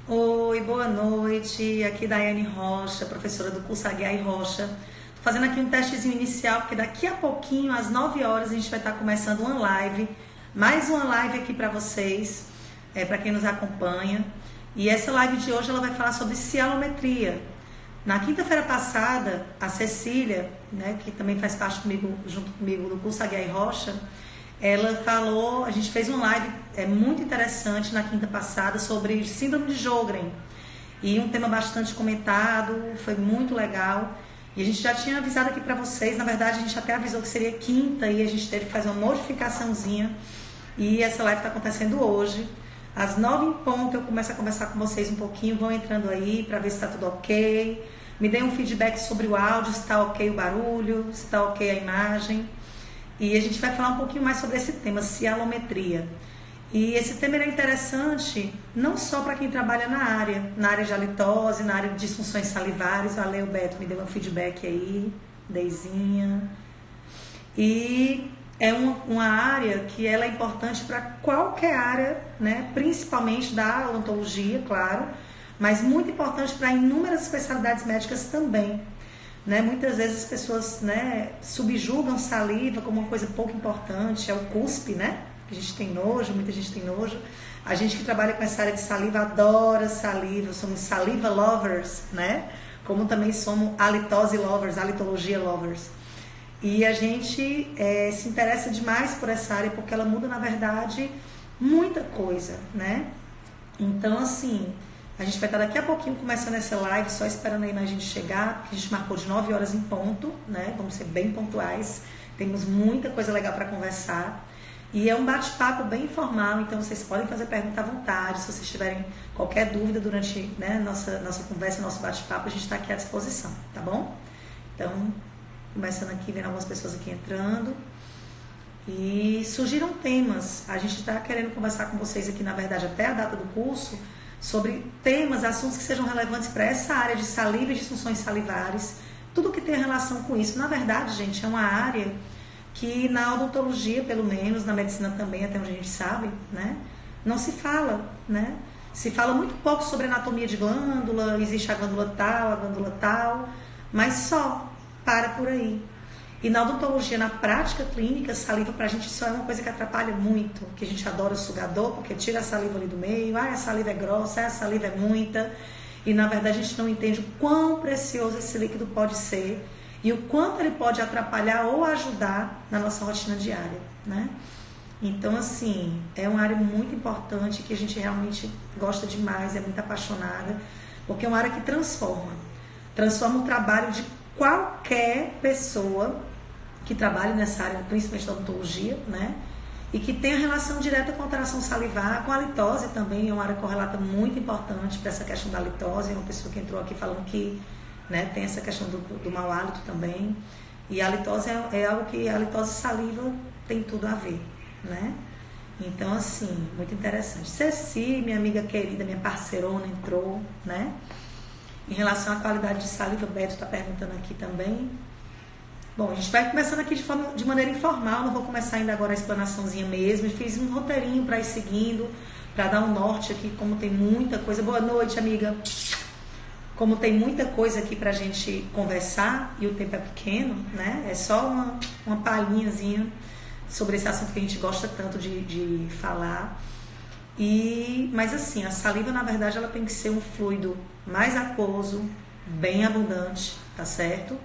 Oi, boa noite. Aqui Daiane Rocha, professora do curso Aguiar e Rocha. Tô fazendo aqui um testezinho inicial, porque daqui a pouquinho, às 9 horas, a gente vai estar começando uma live. Mais uma live aqui para vocês, para quem nos acompanha. E essa live de hoje ela vai falar sobre cialometria. Na quinta-feira passada, a Cecília, né, que também faz parte comigo, junto comigo do curso Aguiar e Rocha, ela falou, a gente fez uma live muito interessante na quinta passada sobre síndrome de Sjögren, e um tema bastante comentado, foi muito legal, e a gente já tinha avisado aqui para vocês, na verdade a gente até avisou que seria quinta, e a gente teve que fazer uma modificaçãozinha, e essa live está acontecendo hoje. Às 9 em ponto eu começo a conversar com vocês um pouquinho, vão entrando aí para ver se está tudo ok, me deem um feedback sobre o áudio, se está ok o barulho, se está ok a imagem. E a gente vai falar um pouquinho mais sobre esse tema, cialometria. E esse tema é interessante não só para quem trabalha na área de halitose, na área de disfunções salivares. Valeu, Beto, me deu um feedback aí, Deizinha. E é uma área que ela é importante para qualquer área, né? Principalmente da odontologia, claro, mas muito importante para inúmeras especialidades médicas também. Né? Muitas vezes as pessoas, né, subjugam saliva como uma coisa pouco importante, é o cuspe, né? A gente tem nojo, muita gente tem nojo. A gente que trabalha com essa área de saliva adora saliva, somos saliva lovers, né? Como também somos halitose lovers, halitologia lovers. E a gente se interessa demais por essa área porque ela muda, na verdade, muita coisa, né? Então, assim, a gente vai estar daqui a pouquinho começando essa live, só esperando a imagem chegar, porque a gente marcou de 9 horas em ponto, né? Vamos ser bem pontuais, temos muita coisa legal para conversar. E é um bate-papo bem informal, então vocês podem fazer pergunta à vontade, se vocês tiverem qualquer dúvida durante, né, nossa conversa, nosso bate-papo, a gente está aqui à disposição, tá bom? Então, começando aqui, vendo algumas pessoas aqui entrando. E surgiram temas, a gente está querendo conversar com vocês aqui, na verdade, até a data do curso, sobre temas, assuntos que sejam relevantes para essa área de saliva e disfunções salivares, tudo que tem relação com isso. Na verdade, gente, é uma área que na odontologia, pelo menos, na medicina também, até onde a gente sabe, né, não se fala, né? Se fala muito pouco sobre anatomia de glândula, existe a glândula tal, mas só para por aí. E na odontologia, na prática clínica, saliva pra gente só é uma coisa que atrapalha muito, que a gente adora o sugador, porque tira a saliva ali do meio, a saliva é grossa, a saliva é muita, e na verdade a gente não entende o quão precioso esse líquido pode ser, e o quanto ele pode atrapalhar ou ajudar na nossa rotina diária, né? Então, assim, é uma área muito importante, que a gente realmente gosta demais, é muito apaixonada, porque é uma área que transforma o trabalho de qualquer pessoa que trabalhe nessa área, principalmente da odontologia, né? E que tenha relação direta com a alteração salivar, com a halitose também, é uma área correlata muito importante para essa questão da halitose. É uma pessoa que entrou aqui falando que, né, tem essa questão do mau hálito também. E a halitose é algo que a halitose e saliva tem tudo a ver, né? Então, assim, muito interessante. Ceci, minha amiga querida, minha parceirona, entrou, né? Em relação à qualidade de saliva, o Beto está perguntando aqui também. Bom, a gente vai começando aqui de maneira informal, não vou começar ainda agora a explanaçãozinha mesmo. Eu fiz um roteirinho para ir seguindo, para dar um norte aqui, como tem muita coisa. Boa noite, amiga. Como tem muita coisa aqui para a gente conversar e o tempo é pequeno, né? É só uma palhinhazinha sobre esse assunto que a gente gosta tanto de falar. Mas assim, a saliva, na verdade, ela tem que ser um fluido mais aquoso, bem abundante, tá certo?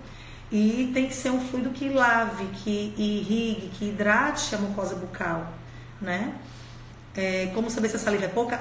E tem que ser um fluido que lave, que irrigue, que hidrate a mucosa bucal, né? Como saber se a saliva é pouca?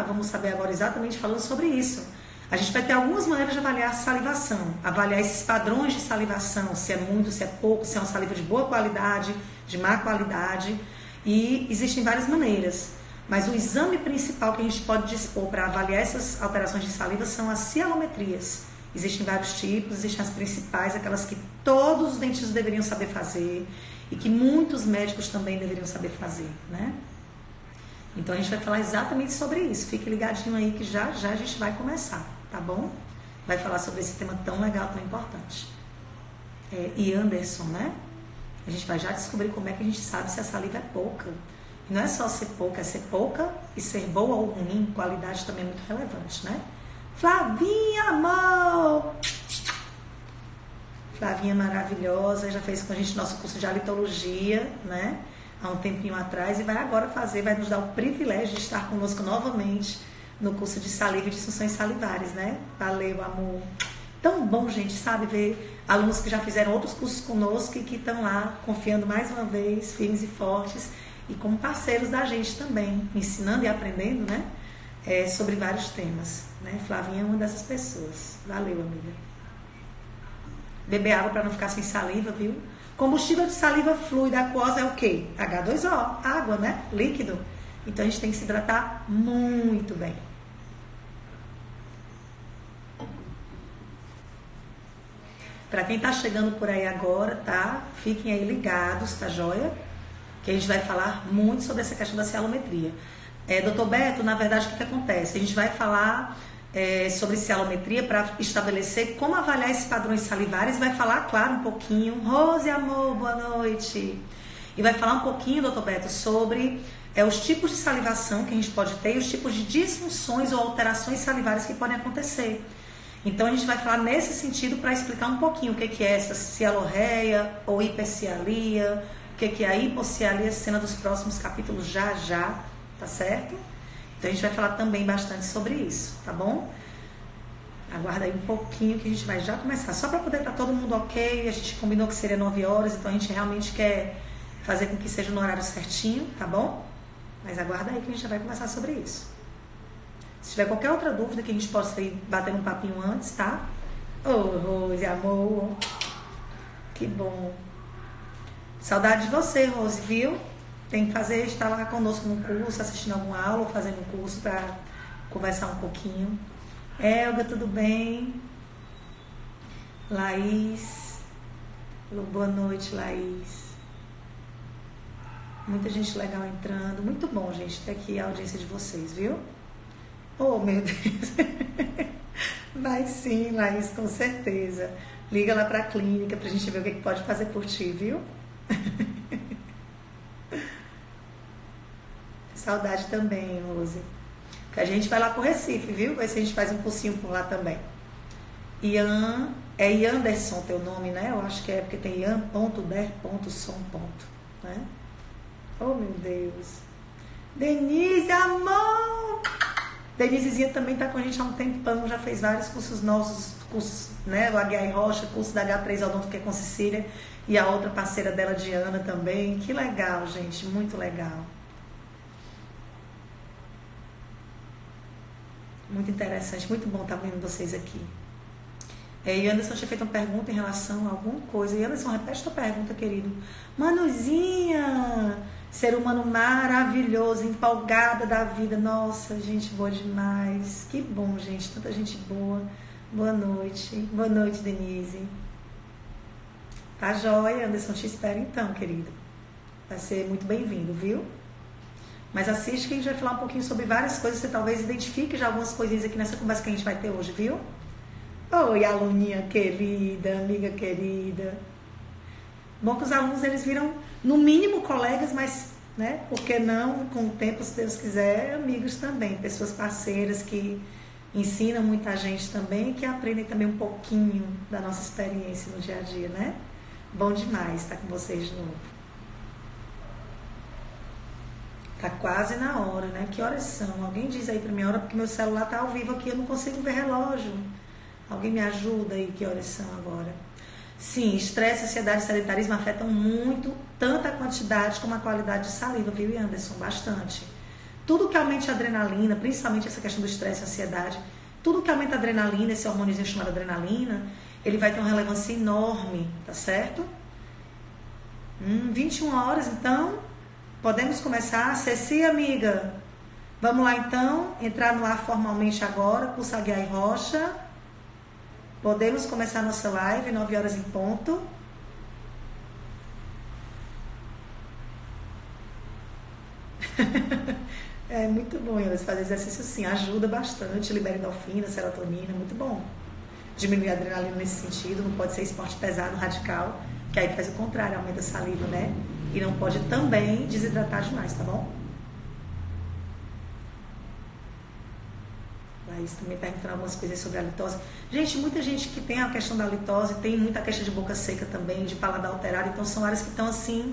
Vamos saber agora exatamente falando sobre isso. A gente vai ter algumas maneiras de avaliar a salivação, avaliar esses padrões de salivação, se é muito, se é pouco, se é uma saliva de boa qualidade, de má qualidade, e existem várias maneiras. Mas o exame principal que a gente pode dispor para avaliar essas alterações de saliva são as cialometrias. Existem vários tipos, existem as principais, aquelas que todos os dentistas deveriam saber fazer e que muitos médicos também deveriam saber fazer, né? Então a gente vai falar exatamente sobre isso. Fique ligadinho aí que já a gente vai começar, tá bom? Vai falar sobre esse tema tão legal, tão importante. E Anderson, né? A gente vai já descobrir como é que a gente sabe se a saliva é pouca. E não é só ser pouca, é ser pouca e ser boa ou ruim, qualidade também é muito relevante, né? Flavinha, amor! Flavinha maravilhosa, já fez com a gente nosso curso de halitologia, né? Há um tempinho atrás, e vai agora fazer, vai nos dar o privilégio de estar conosco novamente no curso de saliva e disfunções salivares, né? Valeu, amor! Tão bom, gente, sabe, ver alunos que já fizeram outros cursos conosco e que estão lá confiando mais uma vez, firmes e fortes, e como parceiros da gente também, ensinando e aprendendo, né? Sobre vários temas, né? Flavinha é uma dessas pessoas. Valeu, amiga. Beber água para não ficar sem saliva, viu? Combustível de saliva fluida aquosa é o quê? H2O, água, né? Líquido. Então a gente tem que se hidratar muito bem. Para quem tá chegando por aí agora, tá? Fiquem aí ligados, tá joia? Que a gente vai falar muito sobre essa questão da cialometria. Doutor Beto, na verdade, o que acontece? A gente vai falar sobre cialometria para estabelecer como avaliar esses padrões salivares e vai falar, claro, um pouquinho. Rose, amor, boa noite. E vai falar um pouquinho, doutor Beto, sobre os tipos de salivação que a gente pode ter e os tipos de disfunções ou alterações salivares que podem acontecer. Então a gente vai falar nesse sentido para explicar um pouquinho o que é essa cialorreia ou hipercialia, o que é a hipocialia, cena dos próximos capítulos já, tá certo? Então a gente vai falar também bastante sobre isso, tá bom? Aguarda aí um pouquinho que a gente vai já começar. Só para poder estar todo mundo ok, a gente combinou que seria 9 horas, então a gente realmente quer fazer com que seja no horário certinho, tá bom? Mas aguarda aí que a gente já vai conversar sobre isso. Se tiver qualquer outra dúvida que a gente possa ir bater um papinho antes, tá? Rose, amor. Que bom. Saudade de você, Rose, viu? Tem que fazer, estar lá conosco no curso, assistindo alguma aula, ou fazendo um curso para conversar um pouquinho. Elga, tudo bem? Laís. Boa noite, Laís. Muita gente legal entrando. Muito bom, gente, ter aqui a audiência de vocês, viu? Oh, meu Deus. Vai sim, Laís, com certeza. Liga lá para a clínica pra gente ver o que pode fazer por ti, viu? Saudade também, Rose. Que a gente vai lá pro Recife, viu? Ver se a gente faz um cursinho por lá também. Ian, é Ianderson teu nome, né? Eu acho que é porque tem Ian.der.som. Né? Oh, meu Deus. Denise, amor! Denisezinha também tá com a gente há um tempão, já fez vários cursos nossos, cursos, né? O Aguiar Rocha, curso da H3 Odonto, que é com Cecília, e a outra parceira dela, Diana, também. Que legal, gente, muito legal. Muito interessante, muito bom estar vendo vocês aqui. E Anderson tinha feito uma pergunta em relação a alguma coisa. E Anderson, repete tua pergunta, querido. Manuzinha, ser humano maravilhoso, empolgada da vida. Nossa, gente boa demais. Que bom, gente, tanta gente boa. Boa noite. Boa noite, Denise. Tá joia, Anderson, te espero então, querido. Vai ser muito bem-vindo, viu? Mas assiste que a gente vai falar um pouquinho sobre várias coisas. Você talvez identifique já algumas coisinhas aqui nessa conversa que a gente vai ter hoje, viu? Oi, aluninha querida, amiga querida. Bom que os alunos, eles viram, no mínimo, colegas, mas, né, por que não, com o tempo, se Deus quiser, amigos também. Pessoas parceiras que ensinam muita gente também, que aprendem também um pouquinho da nossa experiência no dia a dia, né? Bom demais estar com vocês de novo. Tá quase na hora, né? Que horas são? Alguém diz aí pra mim a hora, porque meu celular tá ao vivo aqui, eu não consigo ver relógio. Alguém me ajuda aí, que horas são agora? Sim, estresse, ansiedade e sedentarismo afetam muito, tanto a quantidade como a qualidade de saliva, viu, Anderson? Bastante. Tudo que aumenta a adrenalina, principalmente essa questão do estresse e ansiedade, tudo que aumenta a adrenalina, esse hormôniozinho chamado adrenalina, ele vai ter uma relevância enorme, tá certo? 21 horas, então, podemos começar. Ceci, amiga, vamos lá então, entrar no ar formalmente agora, curso Aguiar Rocha. Podemos começar nossa live, 9 horas em ponto. É muito bom eles fazer exercício assim, ajuda bastante, libera endorfina, serotonina, muito bom. Diminuir a adrenalina nesse sentido, não pode ser esporte pesado, radical, que aí faz o contrário, aumenta a saliva, né? E não pode também desidratar demais, tá bom? Thaís também perguntando algumas coisas sobre a litose. Gente, muita gente que tem a questão da litose, tem muita queixa de boca seca também, de paladar alterado, então são áreas que estão assim,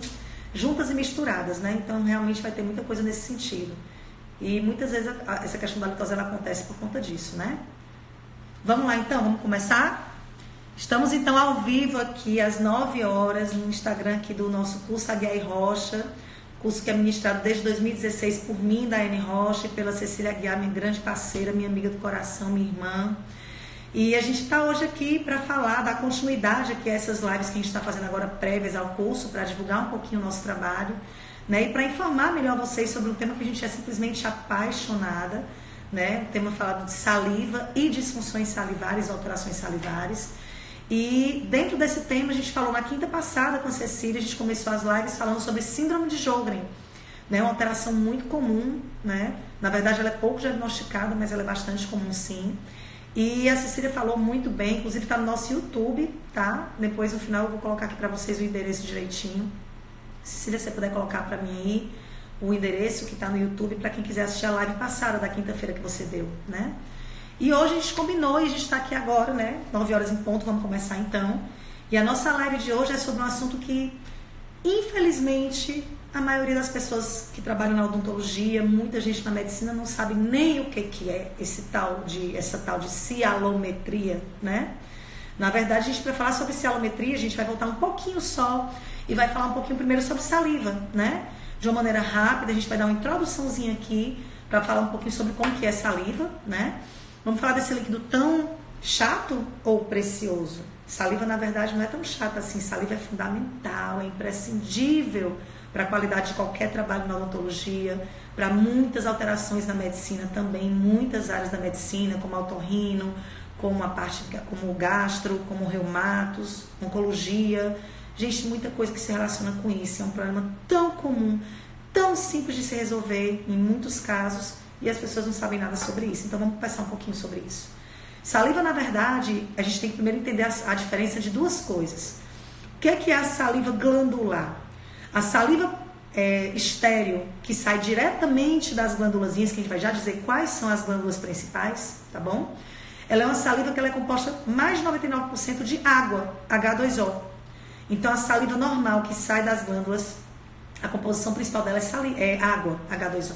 juntas e misturadas, né? Então realmente vai ter muita coisa nesse sentido. E muitas vezes essa questão da litose ela acontece por conta disso, né? Vamos lá então, vamos começar? Estamos então ao vivo aqui às 9 horas no Instagram aqui do nosso curso Aguiar e Rocha, curso que é ministrado desde 2016 por mim, Daiane Rocha, e pela Cecília Aguiar, minha grande parceira, minha amiga do coração, minha irmã. E a gente está hoje aqui para falar da continuidade aqui a essas lives que a gente está fazendo agora prévias ao curso, para divulgar um pouquinho o nosso trabalho, né? E para informar melhor vocês sobre um tema que a gente é simplesmente apaixonada, né? O tema falado de saliva e disfunções salivares, alterações salivares. E dentro desse tema a gente falou na quinta passada com a Cecília, a gente começou as lives falando sobre síndrome de Sjögren, né? Uma alteração muito comum, né? Na verdade ela é pouco diagnosticada, mas ela é bastante comum sim. E a Cecília falou muito bem, inclusive está no nosso YouTube, tá? Depois no final eu vou colocar aqui para vocês o endereço direitinho. Cecília, se você puder colocar para mim aí o endereço que está no YouTube para quem quiser assistir a live passada da quinta-feira que você deu, né? E hoje a gente combinou e a gente está aqui agora, né? 9 horas em ponto, vamos começar então. E a nossa live de hoje é sobre um assunto que, infelizmente, a maioria das pessoas que trabalham na odontologia, muita gente na medicina não sabe nem o que é essa tal de cialometria, né? Na verdade, a gente, para falar sobre cialometria, a gente vai voltar um pouquinho só e vai falar um pouquinho primeiro sobre saliva, né? De uma maneira rápida, a gente vai dar uma introduçãozinha aqui para falar um pouquinho sobre como que é saliva, né? Vamos falar desse líquido tão chato ou precioso? Saliva, na verdade, não é tão chata assim. Saliva é fundamental, é imprescindível para a qualidade de qualquer trabalho na odontologia, para muitas alterações na medicina também, muitas áreas da medicina, como otorrino, como a parte, como o gastro, como reumatos, oncologia. Gente, muita coisa que se relaciona com isso. É um problema tão comum, tão simples de se resolver em muitos casos, e as pessoas não sabem nada sobre isso. Então vamos conversar um pouquinho sobre isso. Saliva, na verdade, a gente tem que primeiro entender a diferença de duas coisas. O que é a saliva glandular? A saliva estéril, que sai diretamente das glândulazinhas, que a gente vai já dizer quais são as glândulas principais, tá bom? Ela é uma saliva que ela é composta mais de 99% de água, H2O. Então a saliva normal que sai das glândulas, a composição principal dela é água, H2O.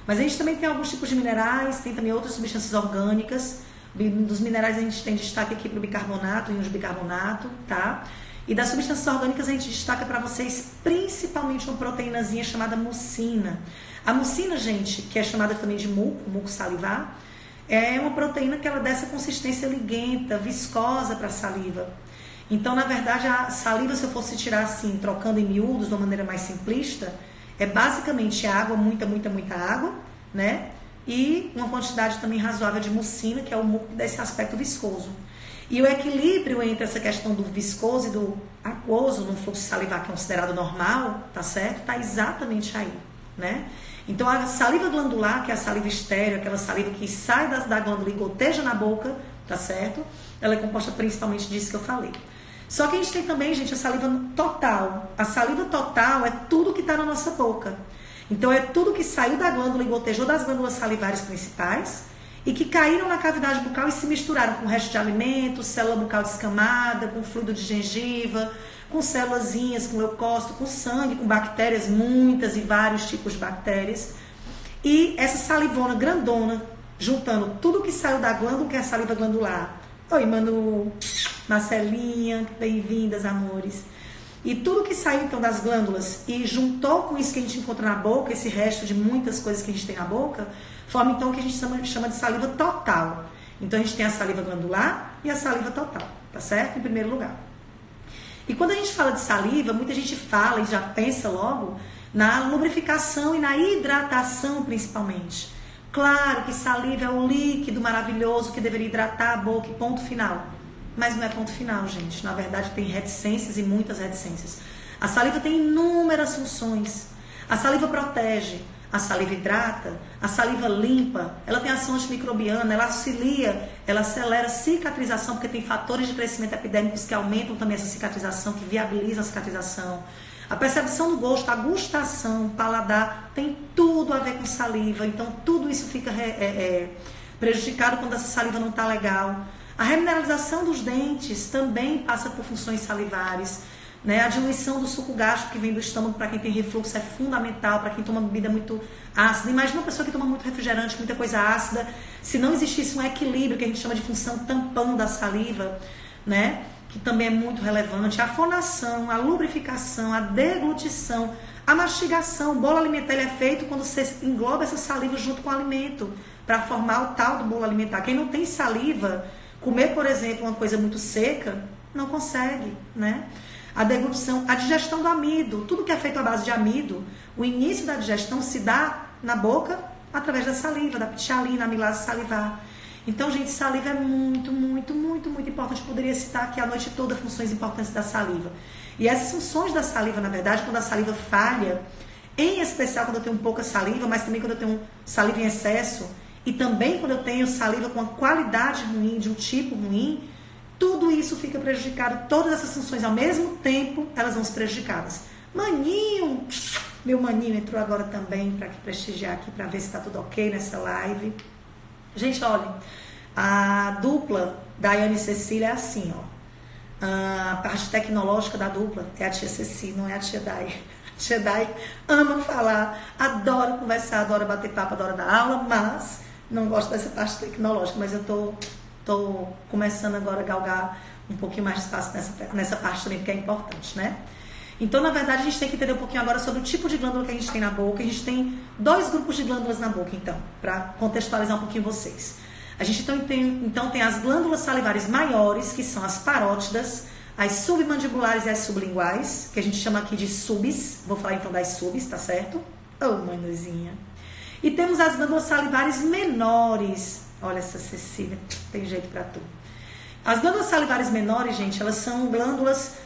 Mas a gente também tem alguns tipos de minerais, tem também outras substâncias orgânicas. Dos minerais a gente tem destaque aqui para o bicarbonato, íons de bicarbonato, tá? E das substâncias orgânicas a gente destaca para vocês principalmente uma proteínazinha chamada mucina. A mucina, gente, que é chamada também de muco salivar, é uma proteína que ela dá essa consistência liguenta, viscosa para a saliva. Então, na verdade, a saliva, se eu fosse tirar assim, trocando em miúdos de uma maneira mais simplista, é basicamente água, muita água, né? E uma quantidade também razoável de mucina, que é o muco que dá esse aspecto viscoso. E o equilíbrio entre essa questão do viscoso e do aquoso no fluxo salivar, que é considerado normal, tá certo? Tá exatamente aí, né? Então a saliva glandular, que é a saliva estéril, aquela saliva que sai da glândula e goteja na boca, tá certo? Ela é composta principalmente disso que eu falei. Só que a gente tem também, gente, a saliva total. A saliva total é tudo que está na nossa boca. Então é tudo que saiu da glândula e gotejou das glândulas salivares principais e que caíram na cavidade bucal e se misturaram com o resto de alimentos, célula bucal descamada, com fluido de gengiva, com célulazinhas, com leucócito, com sangue, com bactérias, muitas e vários tipos de bactérias. E essa salivona grandona, juntando tudo que saiu da glândula, que é a saliva glandular. Oi, Manu, Marcelinha, bem-vindas, amores. E tudo que saiu então das glândulas e juntou com isso que a gente encontra na boca, esse resto de muitas coisas que a gente tem na boca, forma então o que a gente chama de saliva total. Então a gente tem a saliva glandular e a saliva total, tá certo? Em primeiro lugar. E quando a gente fala de saliva, muita gente fala e já pensa logo na lubrificação e na hidratação principalmente. Claro que saliva é o líquido maravilhoso que deveria hidratar a boca e ponto final. Mas não é ponto final, gente. Na verdade, tem reticências e muitas reticências. A saliva tem inúmeras funções. A saliva protege, a saliva hidrata, a saliva limpa, ela tem ação antimicrobiana, ela auxilia, ela acelera a cicatrização, porque tem fatores de crescimento epidérmicos que aumentam também essa cicatrização, que viabilizam a cicatrização. A percepção do gosto, a gustação, o paladar, tem tudo a ver com saliva. Então, tudo isso fica prejudicado quando essa saliva não está legal. A remineralização dos dentes também passa por funções salivares, né? A diluição do suco gástrico que vem do estômago para quem tem refluxo é fundamental, para quem toma bebida muito ácida. Imagina uma pessoa que toma muito refrigerante, muita coisa ácida, se não existisse um equilíbrio, que a gente chama de função tampão da saliva, né? Que também é muito relevante. A fonação, a lubrificação, a deglutição, a mastigação. O bolo alimentar ele é feito quando você engloba essa saliva junto com o alimento, para formar o tal do bolo alimentar. Quem não tem saliva, comer, por exemplo, uma coisa muito seca, não consegue, né? A deglutição, a digestão do amido, tudo que é feito à base de amido, o início da digestão se dá na boca através da saliva, da ptichalina, amilase salivar. Então, gente, saliva é muito, muito, muito, muito importante. Eu poderia citar aqui a noite toda funções importantes da saliva. E essas funções da saliva, na verdade, quando a saliva falha, em especial quando eu tenho pouca saliva, mas também quando eu tenho saliva em excesso, e também quando eu tenho saliva com uma qualidade ruim, de um tipo ruim, tudo isso fica prejudicado. Todas essas funções ao mesmo tempo, elas vão ser prejudicadas. Maninho, meu maninho entrou agora também para prestigiar aqui, para ver se está tudo ok nessa live. Gente, olha, a dupla Daiane e Cecília é assim, ó. A parte tecnológica da dupla é a tia Cecília, não é a tia Dai. A tia Dai ama falar, adora conversar, adora bater papo, adora dar aula, mas não gosto dessa parte tecnológica. Mas eu tô começando agora a galgar um pouquinho mais de espaço nessa parte também, porque é importante, né? Então, na verdade, a gente tem que entender um pouquinho agora sobre o tipo de glândula que a gente tem na boca. A gente tem 2 grupos de glândulas na boca, então, para contextualizar um pouquinho vocês. A gente então tem as glândulas salivares maiores, que são as parótidas, as submandibulares e as sublinguais, que a gente chama aqui de subs. Vou falar então das subs, tá certo? Manuzinha. E temos as glândulas salivares menores. Olha essa Cecília, tem jeito pra tu. As glândulas salivares menores, gente, elas são glândulas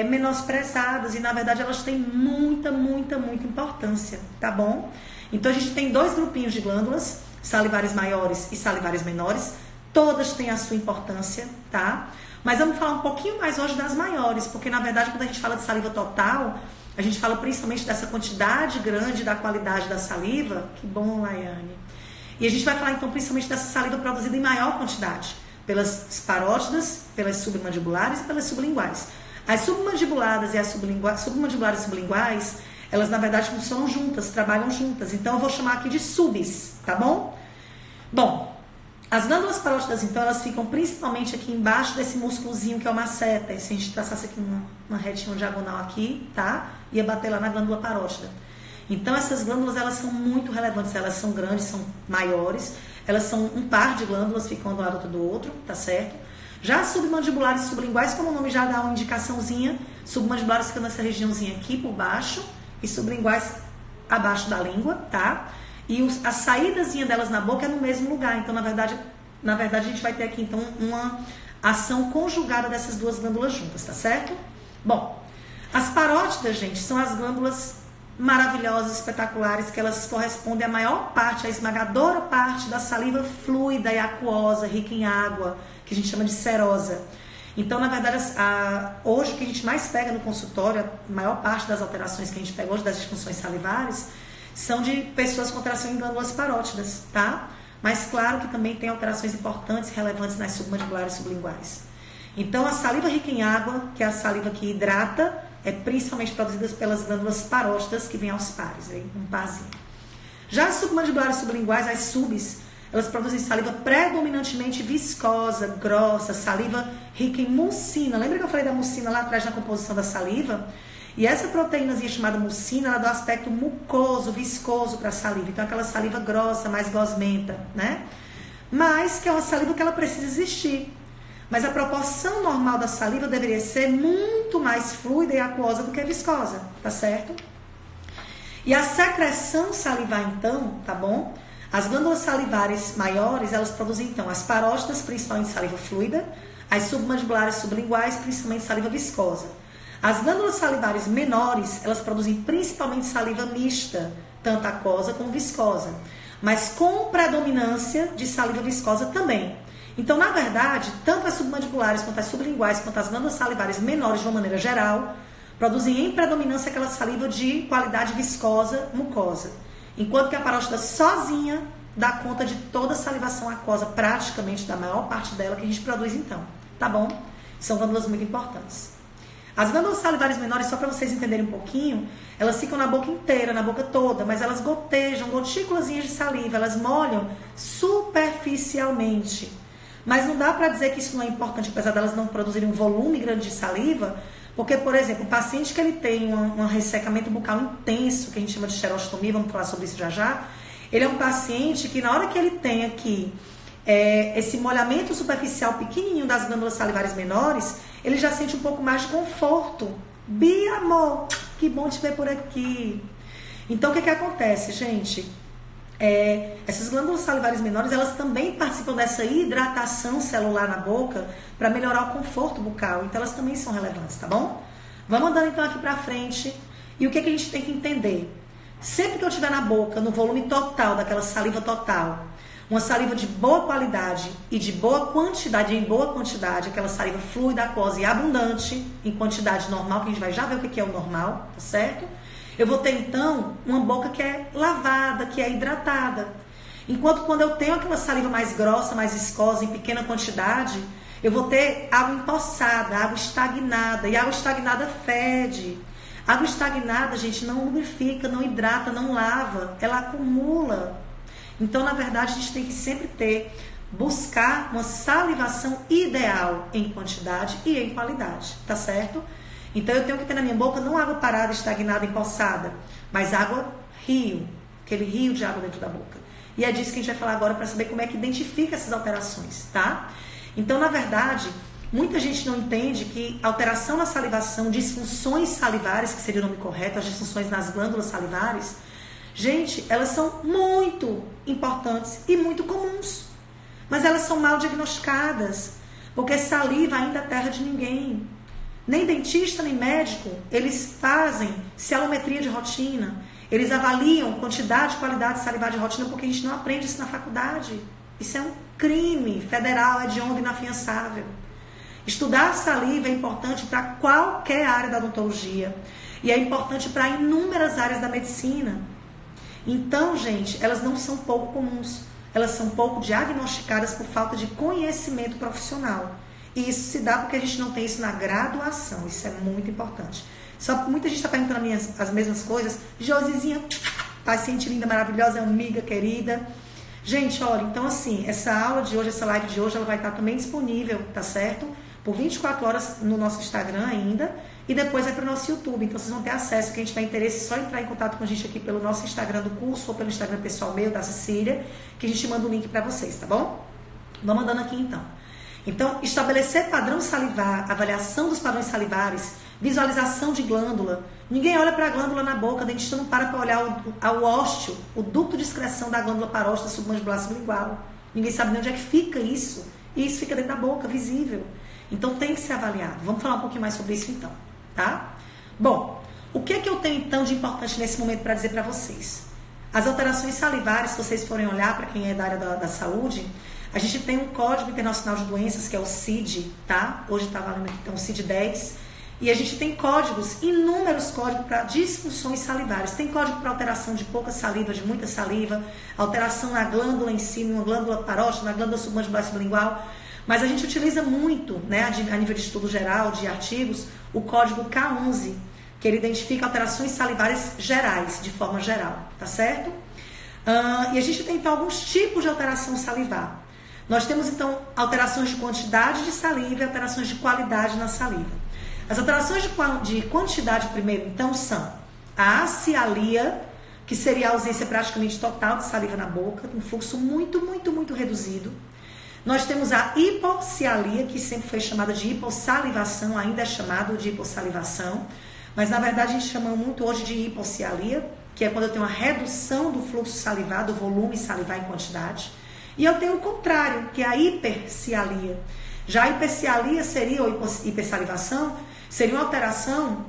menosprezadas e, na verdade, elas têm muita, muita, muita importância, tá bom? Então, a gente tem 2 grupinhos de glândulas, salivares maiores e salivares menores. Todas têm a sua importância, tá? Mas vamos falar um pouquinho mais hoje das maiores, porque, na verdade, quando a gente fala de saliva total, a gente fala principalmente dessa quantidade grande da qualidade da saliva. Que bom, Laiane. E a gente vai falar, então, principalmente dessa saliva produzida em maior quantidade, pelas parótidas, pelas submandibulares e pelas sublinguais. As submandibuladas e as submandibulares e sublinguais, elas, na verdade, funcionam juntas, trabalham juntas. Então, eu vou chamar aqui de subs, tá bom? Bom, as glândulas parótidas, então, elas ficam principalmente aqui embaixo desse músculozinho que é o masseter. E se a gente traçasse aqui uma retinha, uma diagonal aqui, tá? Ia bater lá na glândula parótida. Então, essas glândulas, elas são muito relevantes. Elas são grandes, são maiores. Elas são um par de glândulas, ficam um do lado do outro, tá certo? Já as submandibulares e sublinguais, como o nome já dá uma indicaçãozinha, submandibulares ficam nessa regiãozinha aqui por baixo e sublinguais abaixo da língua, tá? E a saídazinha delas na boca é no mesmo lugar. Então, na verdade, a gente vai ter aqui, então, uma ação conjugada dessas 2 glândulas juntas, tá certo? Bom, as parótidas, gente, são as glândulas maravilhosas, espetaculares, que elas correspondem à maior parte, à esmagadora parte da saliva fluida e aquosa, rica em água, que a gente chama de serosa. Então, na verdade, hoje o que a gente mais pega no consultório, a maior parte das alterações que a gente pega hoje, das disfunções salivares, são de pessoas com alteração em glândulas parótidas, tá? Mas claro que também tem alterações importantes, relevantes nas submandibulares e sublinguais. Então, a saliva rica em água, que é a saliva que hidrata, é principalmente produzida pelas glândulas parótidas, que vêm aos pares, hein? Um parzinho. Já as submandibulares e sublinguais, as subs, elas produzem saliva predominantemente viscosa, grossa, saliva rica em mucina. Lembra que eu falei da mucina lá atrás na composição da saliva? E essa proteínazinha chamada mucina, ela dá um aspecto mucoso, viscoso para a saliva. Então, aquela saliva grossa, mais gosmenta, né? Mas que é uma saliva que ela precisa existir. Mas a proporção normal da saliva deveria ser muito mais fluida e aquosa do que viscosa, tá certo? E a secreção salivar, então, tá bom? As glândulas salivares maiores, elas produzem, então, as parótidas, principalmente saliva fluida, as submandibulares sublinguais, principalmente saliva viscosa. As glândulas salivares menores, elas produzem principalmente saliva mista, tanto aquosa como viscosa, mas com predominância de saliva viscosa também. Então, na verdade, tanto as submandibulares quanto as sublinguais, quanto as glândulas salivares menores, de uma maneira geral, produzem em predominância aquela saliva de qualidade viscosa, mucosa. Enquanto que a parótida sozinha dá conta de toda a salivação aquosa, praticamente da maior parte dela que a gente produz então, tá bom? São glândulas muito importantes. As glândulas salivares menores, só para vocês entenderem um pouquinho, elas ficam na boca inteira, na boca toda, mas elas gotejam, gotículazinhas de saliva, elas molham superficialmente. Mas não dá para dizer que isso não é importante, apesar delas não produzirem um volume grande de saliva, porque, por exemplo, o paciente que ele tem um ressecamento bucal intenso, que a gente chama de xerostomia, vamos falar sobre isso já já, ele é um paciente que na hora que ele tem aqui esse molhamento superficial pequenininho das glândulas salivares menores, ele já sente um pouco mais de conforto. Bia, amor, que bom te ver por aqui. Então, o que acontece, gente? Essas glândulas salivares menores, elas também participam dessa hidratação celular na boca para melhorar o conforto bucal. Então, elas também são relevantes, tá bom? Vamos andando, então, aqui pra frente. E o que a gente tem que entender? Sempre que eu tiver na boca, no volume total, daquela saliva total, uma saliva de boa qualidade e de boa quantidade, em boa quantidade, aquela saliva fluida, aquosa e abundante, em quantidade normal, que a gente vai já ver o que é o normal, tá certo? Eu vou ter, então, uma boca que é lavada, que é hidratada. Enquanto quando eu tenho aquela saliva mais grossa, mais viscosa, em pequena quantidade, eu vou ter água empoçada, água estagnada. E água estagnada fede. Água estagnada, gente, não lubrifica, não hidrata, não lava. Ela acumula. Então, na verdade, a gente tem que sempre buscar uma salivação ideal em quantidade e em qualidade, tá certo? Então, eu tenho que ter na minha boca não água parada, estagnada, empoçada, mas água rio, aquele rio de água dentro da boca. E é disso que a gente vai falar agora para saber como é que identifica essas alterações, tá? Então, na verdade, muita gente não entende que alteração na salivação, disfunções salivares, que seria o nome correto, as disfunções nas glândulas salivares, gente, elas são muito importantes e muito comuns. Mas elas são mal diagnosticadas, porque saliva ainda é terra de ninguém. Nem dentista, nem médico, eles fazem celometria de rotina. Eles avaliam quantidade e qualidade salivar de rotina, porque a gente não aprende isso na faculdade. Isso é um crime federal, hediondo e inafiançável. Estudar saliva é importante para qualquer área da odontologia. E é importante para inúmeras áreas da medicina. Então, gente, elas não são pouco comuns. Elas são pouco diagnosticadas por falta de conhecimento profissional. E isso se dá porque a gente não tem isso na graduação. Isso é muito importante. Muita gente está perguntando as mesmas coisas. Josizinha, paciente linda, maravilhosa, amiga, querida. Gente, olha, então assim, essa aula de hoje, essa live de hoje, ela vai estar também disponível, tá certo? Por 24 horas no nosso Instagram ainda. E depois vai para o nosso YouTube. Então vocês vão ter acesso. Quem tiver interesse, é só entrar em contato com a gente aqui pelo nosso Instagram do curso ou pelo Instagram pessoal meu, da Cecília, que a gente manda o link para vocês, tá bom? Vamos andando aqui então. Então, estabelecer padrão salivar, avaliação dos padrões salivares, visualização de glândula. Ninguém olha para a glândula na boca, o dentista não para olhar o ósteo, o ducto de excreção da glândula paróstida submandibular sublingual. Ninguém sabe nem onde é que fica isso. E isso fica dentro da boca, visível. Então, tem que ser avaliado. Vamos falar um pouquinho mais sobre isso então, tá? Bom, o que eu tenho então de importante nesse momento para dizer para vocês? As alterações salivares, se vocês forem olhar para quem é da área da saúde, a gente tem um Código Internacional de Doenças, que é o CID, tá? Hoje está valendo aqui, então, o CID-10. E a gente tem códigos, inúmeros códigos para disfunções salivares. Tem código para alteração de pouca saliva, de muita saliva, alteração na glândula em si, na glândula parótida, na glândula submandibular sublingual. Mas a gente utiliza muito, né, a nível de estudo geral, de artigos, o código K11, que ele identifica alterações salivares gerais, de forma geral, tá certo? E a gente tem, então, alguns tipos de alteração salivar. Nós temos, então, alterações de quantidade de saliva e alterações de qualidade na saliva. As alterações de quantidade, primeiro, então, são a acialia, que seria a ausência praticamente total de saliva na boca, um fluxo muito, muito, muito reduzido. Nós temos a hipossialia, que sempre foi chamada de hipossalivação, ainda é chamado de hipossalivação, mas na verdade a gente chama muito hoje de hipossialia, que é quando eu tenho uma redução do fluxo salivar, do volume salivar em quantidade. E eu tenho o contrário, que é a hipercialia. Já a hipercialia seria, ou hipersalivação, seria uma alteração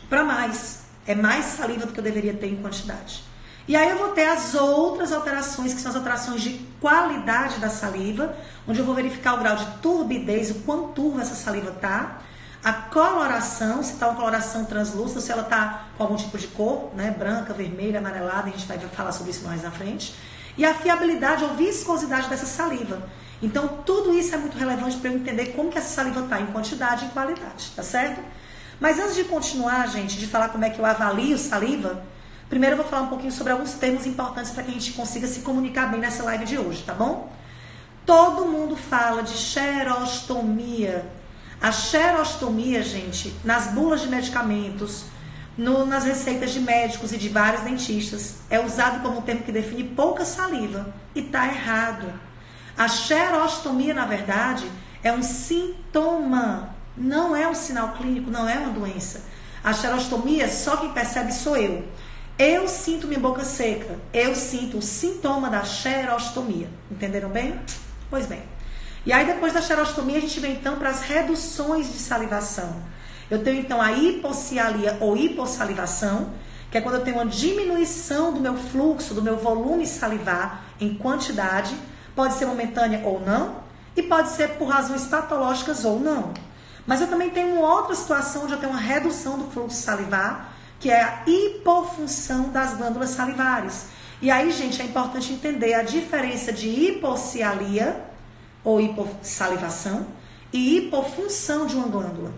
para mais. É mais saliva do que eu deveria ter em quantidade. E aí eu vou ter as outras alterações, que são as alterações de qualidade da saliva, onde eu vou verificar o grau de turbidez, o quão turva essa saliva está. A coloração, se está uma coloração translúcida, se ela está com algum tipo de cor, né, branca, vermelha, amarelada, a gente vai falar sobre isso mais na frente. e a fiabilidade ou viscosidade dessa saliva. Então, tudo isso é muito relevante para eu entender como que essa saliva está em quantidade e em qualidade, tá certo? Mas antes de continuar, gente, de falar como é que eu avalio saliva, primeiro eu vou falar um pouquinho sobre alguns termos importantes para que a gente consiga se comunicar bem nessa live de hoje, tá bom? Todo mundo fala de xerostomia. A xerostomia, gente, nas bulas de medicamentos, nas receitas de médicos e de vários dentistas, é usado como um termo que define pouca saliva. E tá errado. A xerostomia, na verdade, é um sintoma, não é um sinal clínico, não é uma doença. A xerostomia, só quem percebe sou eu. Eu sinto minha boca seca, eu sinto o sintoma da xerostomia. Entenderam bem? Pois bem. E aí, depois da xerostomia, a gente vem então para as reduções de salivação. Eu tenho então a hipocialia ou hipossalivação, que é quando eu tenho uma diminuição do meu fluxo, do meu volume salivar em quantidade. Pode ser momentânea ou não, e pode ser por razões patológicas ou não. Mas eu também tenho uma outra situação onde eu tenho uma redução do fluxo salivar, que é a hipofunção das glândulas salivares. E aí, gente, é importante entender a diferença de hipocialia, ou hipossalivação, e hipofunção de uma glândula.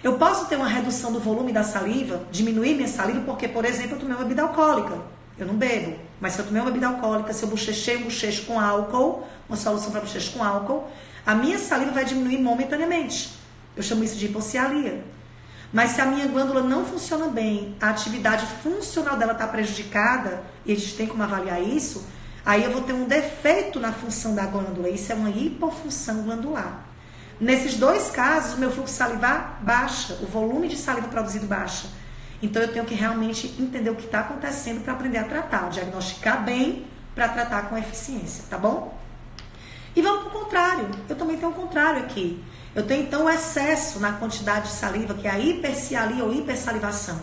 Eu posso ter uma redução do volume da saliva, diminuir minha saliva, porque, por exemplo, eu tomei uma bebida alcoólica. Eu não bebo, mas se eu tomei uma bebida alcoólica, se eu bochechei um bochecho com álcool, uma solução para bochecho com álcool, a minha saliva vai diminuir momentaneamente. Eu chamo isso de hipocialia. Mas se a minha glândula não funciona bem, a atividade funcional dela está prejudicada, e a gente tem como avaliar isso, aí eu vou ter um defeito na função da glândula. Isso é uma hipofunção glandular. Nesses dois casos, o meu fluxo salivar baixa, o volume de saliva produzido baixa. Então eu tenho que realmente entender o que está acontecendo para aprender a tratar, diagnosticar bem para tratar com eficiência, tá bom? E vamos para o contrário, eu também tenho o contrário aqui. Eu tenho então o excesso na quantidade de saliva, que é a hipercialia ou hipersalivação.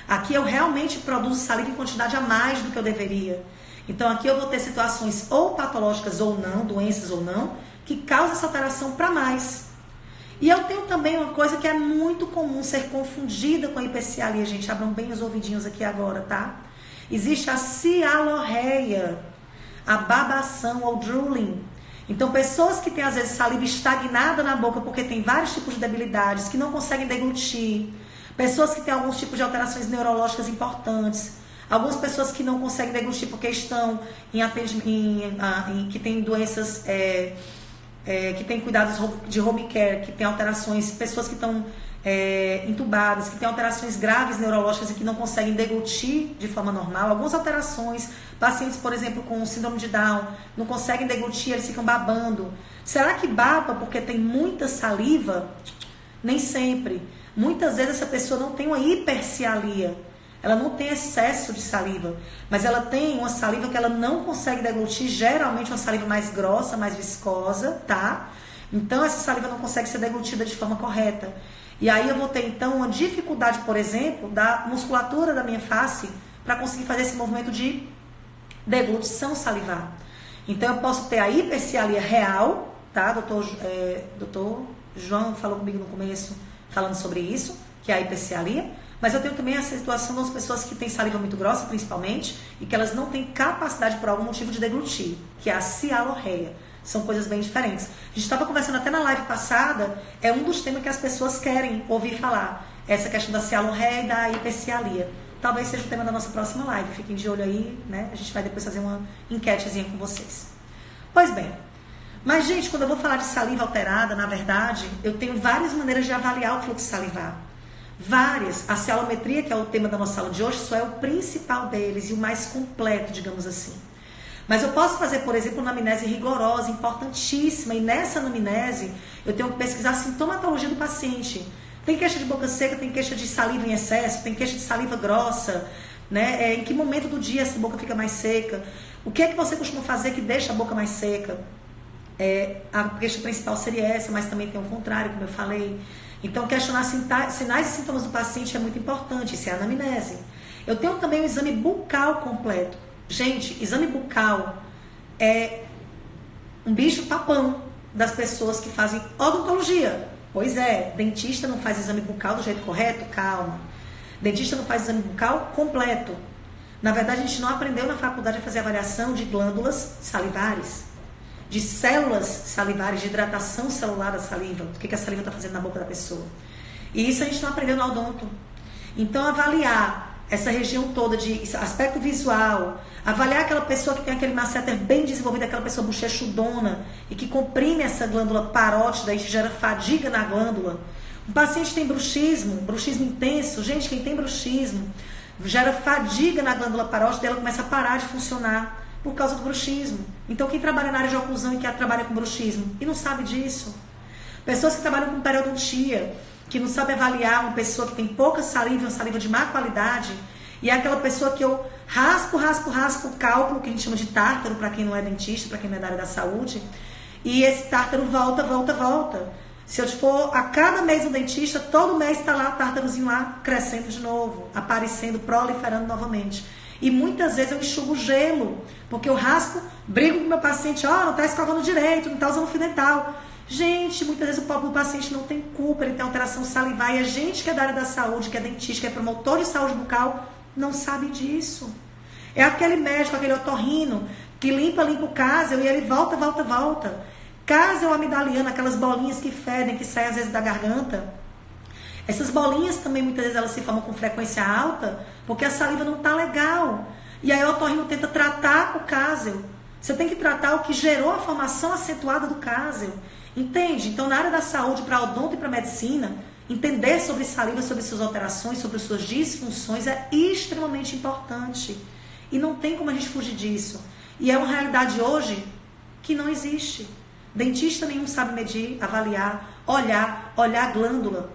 Aqui eu realmente produzo saliva em quantidade a mais do que eu deveria. Então aqui eu vou ter situações ou patológicas ou não, doenças ou não, que causam essa alteração para mais. E eu tenho também uma coisa que é muito comum ser confundida com a hipercialia, gente. Abram bem os ouvidinhos aqui agora, tá? Existe a cialorreia, a babação ou drooling. Então, pessoas que têm, às vezes, saliva estagnada na boca porque tem vários tipos de debilidades, que não conseguem deglutir. Pessoas que têm alguns tipos de alterações neurológicas importantes. Algumas pessoas que não conseguem deglutir porque estão que têm doenças... que tem cuidados de home care, que tem alterações, pessoas que estão entubadas, que têm alterações graves neurológicas e que não conseguem deglutir de forma normal, algumas alterações, pacientes, por exemplo, com síndrome de Down, não conseguem deglutir, eles ficam babando. Será que baba porque tem muita saliva? Nem sempre. Muitas vezes essa pessoa não tem uma hipercialia, ela não tem excesso de saliva, mas ela tem uma saliva que ela não consegue deglutir, geralmente uma saliva mais grossa, mais viscosa, tá? Então essa saliva não consegue ser deglutida de forma correta. E aí eu vou ter então uma dificuldade, por exemplo, da musculatura da minha face para conseguir fazer esse movimento de deglutição salivar. Então eu posso ter a hipercialia real, tá? Doutor João falou comigo no começo falando sobre isso, que é a hipercialia. Mas eu tenho também a situação das pessoas que têm saliva muito grossa, principalmente, e que elas não têm capacidade por algum motivo de deglutir, que é a cialorreia. São coisas bem diferentes. A gente estava conversando até na live passada, é um dos temas que as pessoas querem ouvir falar. Essa questão da cialorreia e da hipercialia. Talvez seja o tema da nossa próxima live. Fiquem de olho aí, né? A gente vai depois fazer uma enquetezinha com vocês. Pois bem. Mas, gente, quando eu vou falar de saliva alterada, na verdade, eu tenho várias maneiras de avaliar o fluxo salivar. Várias. A cialometria, que é o tema da nossa aula de hoje, só é o principal deles e o mais completo, digamos assim. Mas eu posso fazer, por exemplo, uma anamnese rigorosa, importantíssima, e nessa anamnese eu tenho que pesquisar a sintomatologia do paciente. Tem queixa de boca seca, tem queixa de saliva em excesso, tem queixa de saliva grossa, né? Em que momento do dia essa boca fica mais seca? O que é que você costuma fazer que deixa a boca mais seca? A queixa principal seria essa, mas também tem o contrário, como eu falei. Então, questionar sinais e sintomas do paciente é muito importante, isso é a anamnese. Eu tenho também o exame bucal completo. Gente, exame bucal é um bicho papão das pessoas que fazem odontologia. Pois é, dentista não faz exame bucal do jeito correto? Calma. Dentista não faz exame bucal completo. Na verdade, a gente não aprendeu na faculdade a fazer avaliação de glândulas salivares, de células salivares, de hidratação celular da saliva, o que a saliva está fazendo na boca da pessoa. E isso a gente não aprendeu no odonto. Então, avaliar essa região toda de aspecto visual, avaliar aquela pessoa que tem aquele masseter bem desenvolvido, aquela pessoa bochechudona e que comprime essa glândula parótida e gera fadiga na glândula. Um paciente tem bruxismo intenso, gente, quem tem bruxismo, gera fadiga na glândula parótida e ela começa a parar de funcionar por causa do bruxismo. Então, quem trabalha na área de oclusão e que trabalha com bruxismo e não sabe disso, pessoas que trabalham com periodontia, que não sabe avaliar uma pessoa que tem pouca saliva, uma saliva de má qualidade, e é aquela pessoa que eu raspo o cálculo, que a gente chama de tártaro, para quem não é dentista, para quem não é da área da saúde, e esse tártaro volta. Se eu for a cada mês no dentista, todo mês está lá o tártarozinho lá crescendo de novo, aparecendo, proliferando novamente. E muitas vezes eu enxugo gelo, porque eu raspo, brigo com o meu paciente, não está escovando direito, não está usando fio dental. Gente, muitas vezes o próprio paciente não tem culpa, ele tem alteração salivar, e a gente que é da área da saúde, que é dentista, que é promotor de saúde bucal, não sabe disso. É aquele médico, aquele otorrino, que limpa o casel e ele volta. Casel amidaliano, aquelas bolinhas que fedem, que saem às vezes da garganta. Essas bolinhas também, muitas vezes, elas se formam com frequência alta, porque a saliva não está legal. E aí o otorrino tenta tratar o casel. Você tem que tratar o que gerou a formação acentuada do casel. Entende? Então, na área da saúde, para odonto e para medicina, entender sobre saliva, sobre suas alterações, sobre suas disfunções é extremamente importante. E não tem como a gente fugir disso. E é uma realidade hoje que não existe. Dentista nenhum sabe medir, avaliar, olhar a glândula,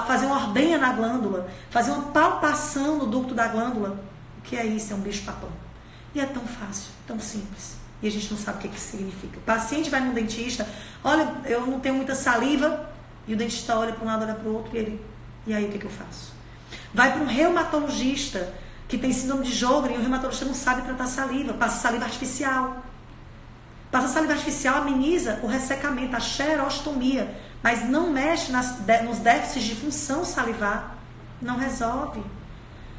fazer uma ordenha na glândula, fazer uma palpação no ducto da glândula. O que é isso? É um bicho-papão. E é tão fácil, tão simples. E a gente não sabe o que isso significa. O paciente vai no dentista, olha, eu não tenho muita saliva, e o dentista olha para um lado, olha para o outro, e aí o que eu faço? Vai para um reumatologista que tem síndrome de Sjögren, e o reumatologista não sabe tratar saliva, passa saliva artificial. Passa saliva artificial, ameniza o ressecamento, a xerostomia, mas não mexe nos déficits de função salivar, não resolve.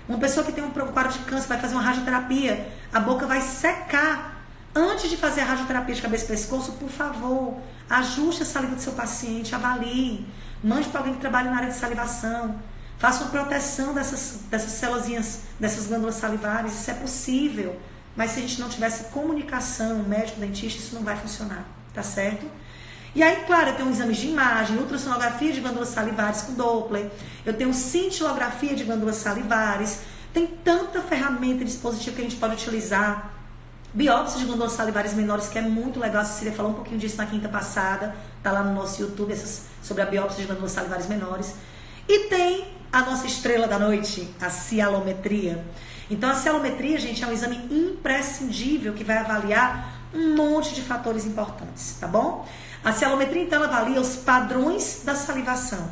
Uma pessoa que tem um quadro de câncer vai fazer uma radioterapia, a boca vai secar. Antes de fazer a radioterapia de cabeça e pescoço, por favor, ajuste a saliva do seu paciente, avalie, mande para alguém que trabalhe na área de salivação, faça uma proteção dessas células, dessas glândulas salivares, isso é possível, mas se a gente não tivesse comunicação médico-dentista, isso não vai funcionar, tá certo? E aí, claro, eu tenho exames de imagem, ultrassonografia de glândulas salivares com Doppler, eu tenho cintilografia de glândulas salivares, tem tanta ferramenta e dispositivo que a gente pode utilizar. Biópsia de glândulas salivares menores, que é muito legal. A Cecília falou um pouquinho disso na quinta passada. Tá lá no nosso YouTube, sobre a biópsia de glândulas salivares menores. E tem a nossa estrela da noite, a cialometria. Então, a cialometria, gente, é um exame imprescindível que vai avaliar um monte de fatores importantes, tá bom? A cialometria, então, ela avalia os padrões da salivação.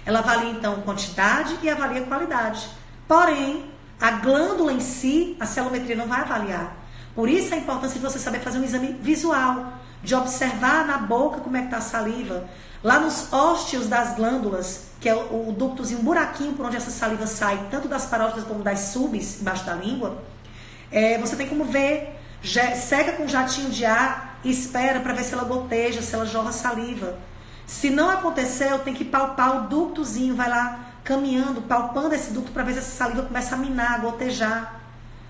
Ela avalia, então, quantidade e avalia qualidade. Porém, a glândula em si, a cialometria não vai avaliar. Por isso a importância de você saber fazer um exame visual, de observar na boca como é que está a saliva. Lá nos ósteos das glândulas, que é o ductozinho, um buraquinho por onde essa saliva sai, tanto das parótidas como das subs, embaixo da língua, você tem como ver, seca com um jatinho de ar e espera para ver se ela goteja, se ela jorra saliva. Se não acontecer, eu tenho que palpar o ductozinho, vai lá caminhando, palpando esse ducto para ver se essa saliva começa a minar, a gotejar.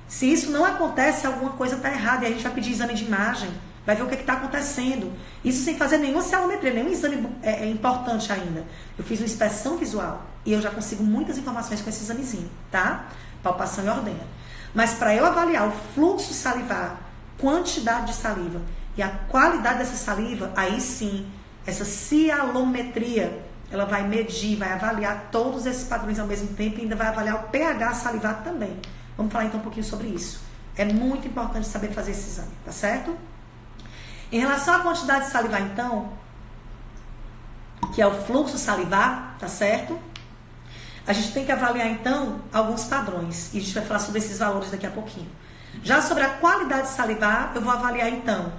Se isso não acontece, alguma coisa está errada e a gente vai pedir exame de imagem, vai ver o que está acontecendo. Isso sem fazer nenhuma cialometria, nenhum exame importante ainda. Eu fiz uma inspeção visual e eu já consigo muitas informações com esse examezinho, tá? Palpação e ordenha. Mas para eu avaliar o fluxo salivar, quantidade de saliva e a qualidade dessa saliva, aí sim, essa cialometria, ela vai medir, vai avaliar todos esses padrões ao mesmo tempo e ainda vai avaliar o pH salivar também. Vamos falar então um pouquinho sobre isso. É muito importante saber fazer esse exame, tá certo? Em relação à quantidade de salivar, então, que é o fluxo salivar, tá certo? A gente tem que avaliar, então, alguns padrões. E a gente vai falar sobre esses valores daqui a pouquinho. Já sobre a qualidade salivar, eu vou avaliar, então,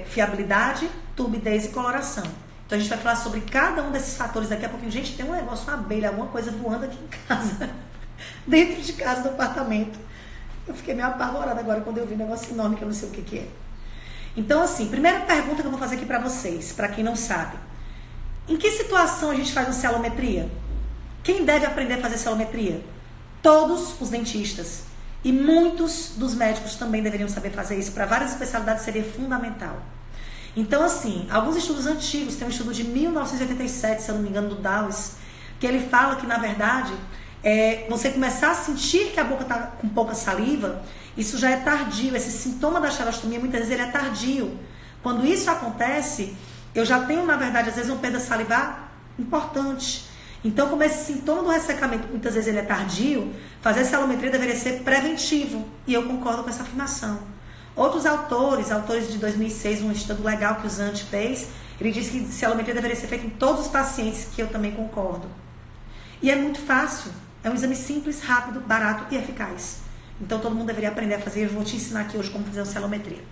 fiabilidade, turbidez e coloração. Então, a gente vai falar sobre cada um desses fatores daqui a pouquinho. Gente, tem um negócio, uma abelha, alguma coisa voando aqui em casa. Dentro de casa, do apartamento. Eu fiquei meio apavorada agora quando eu vi um negócio enorme que eu não sei o que é. Então, assim, primeira pergunta que eu vou fazer aqui pra vocês, pra quem não sabe. Em que situação a gente faz uma celometria? Quem deve aprender a fazer celometria? Todos os dentistas. E muitos dos médicos também deveriam saber fazer isso. Para várias especialidades seria fundamental. Então, assim, alguns estudos antigos, tem um estudo de 1987, se eu não me engano, do Dawes, que ele fala que, na verdade, você começar a sentir que a boca está com pouca saliva, isso já é tardio. Esse sintoma da xerostomia, muitas vezes, ele é tardio. Quando isso acontece, eu já tenho, na verdade, às vezes, uma perda salivar importante. Então, como esse sintoma do ressecamento, muitas vezes, ele é tardio, fazer celometria deveria ser preventivo. E eu concordo com essa afirmação. Outros autores de 2006, um estudo legal que o Zant fez, ele disse que celometria deveria ser feita em todos os pacientes, que eu também concordo. E é muito fácil. É um exame simples, rápido, barato e eficaz. Então, todo mundo deveria aprender a fazer. Eu vou te ensinar aqui hoje como fazer uma celometria.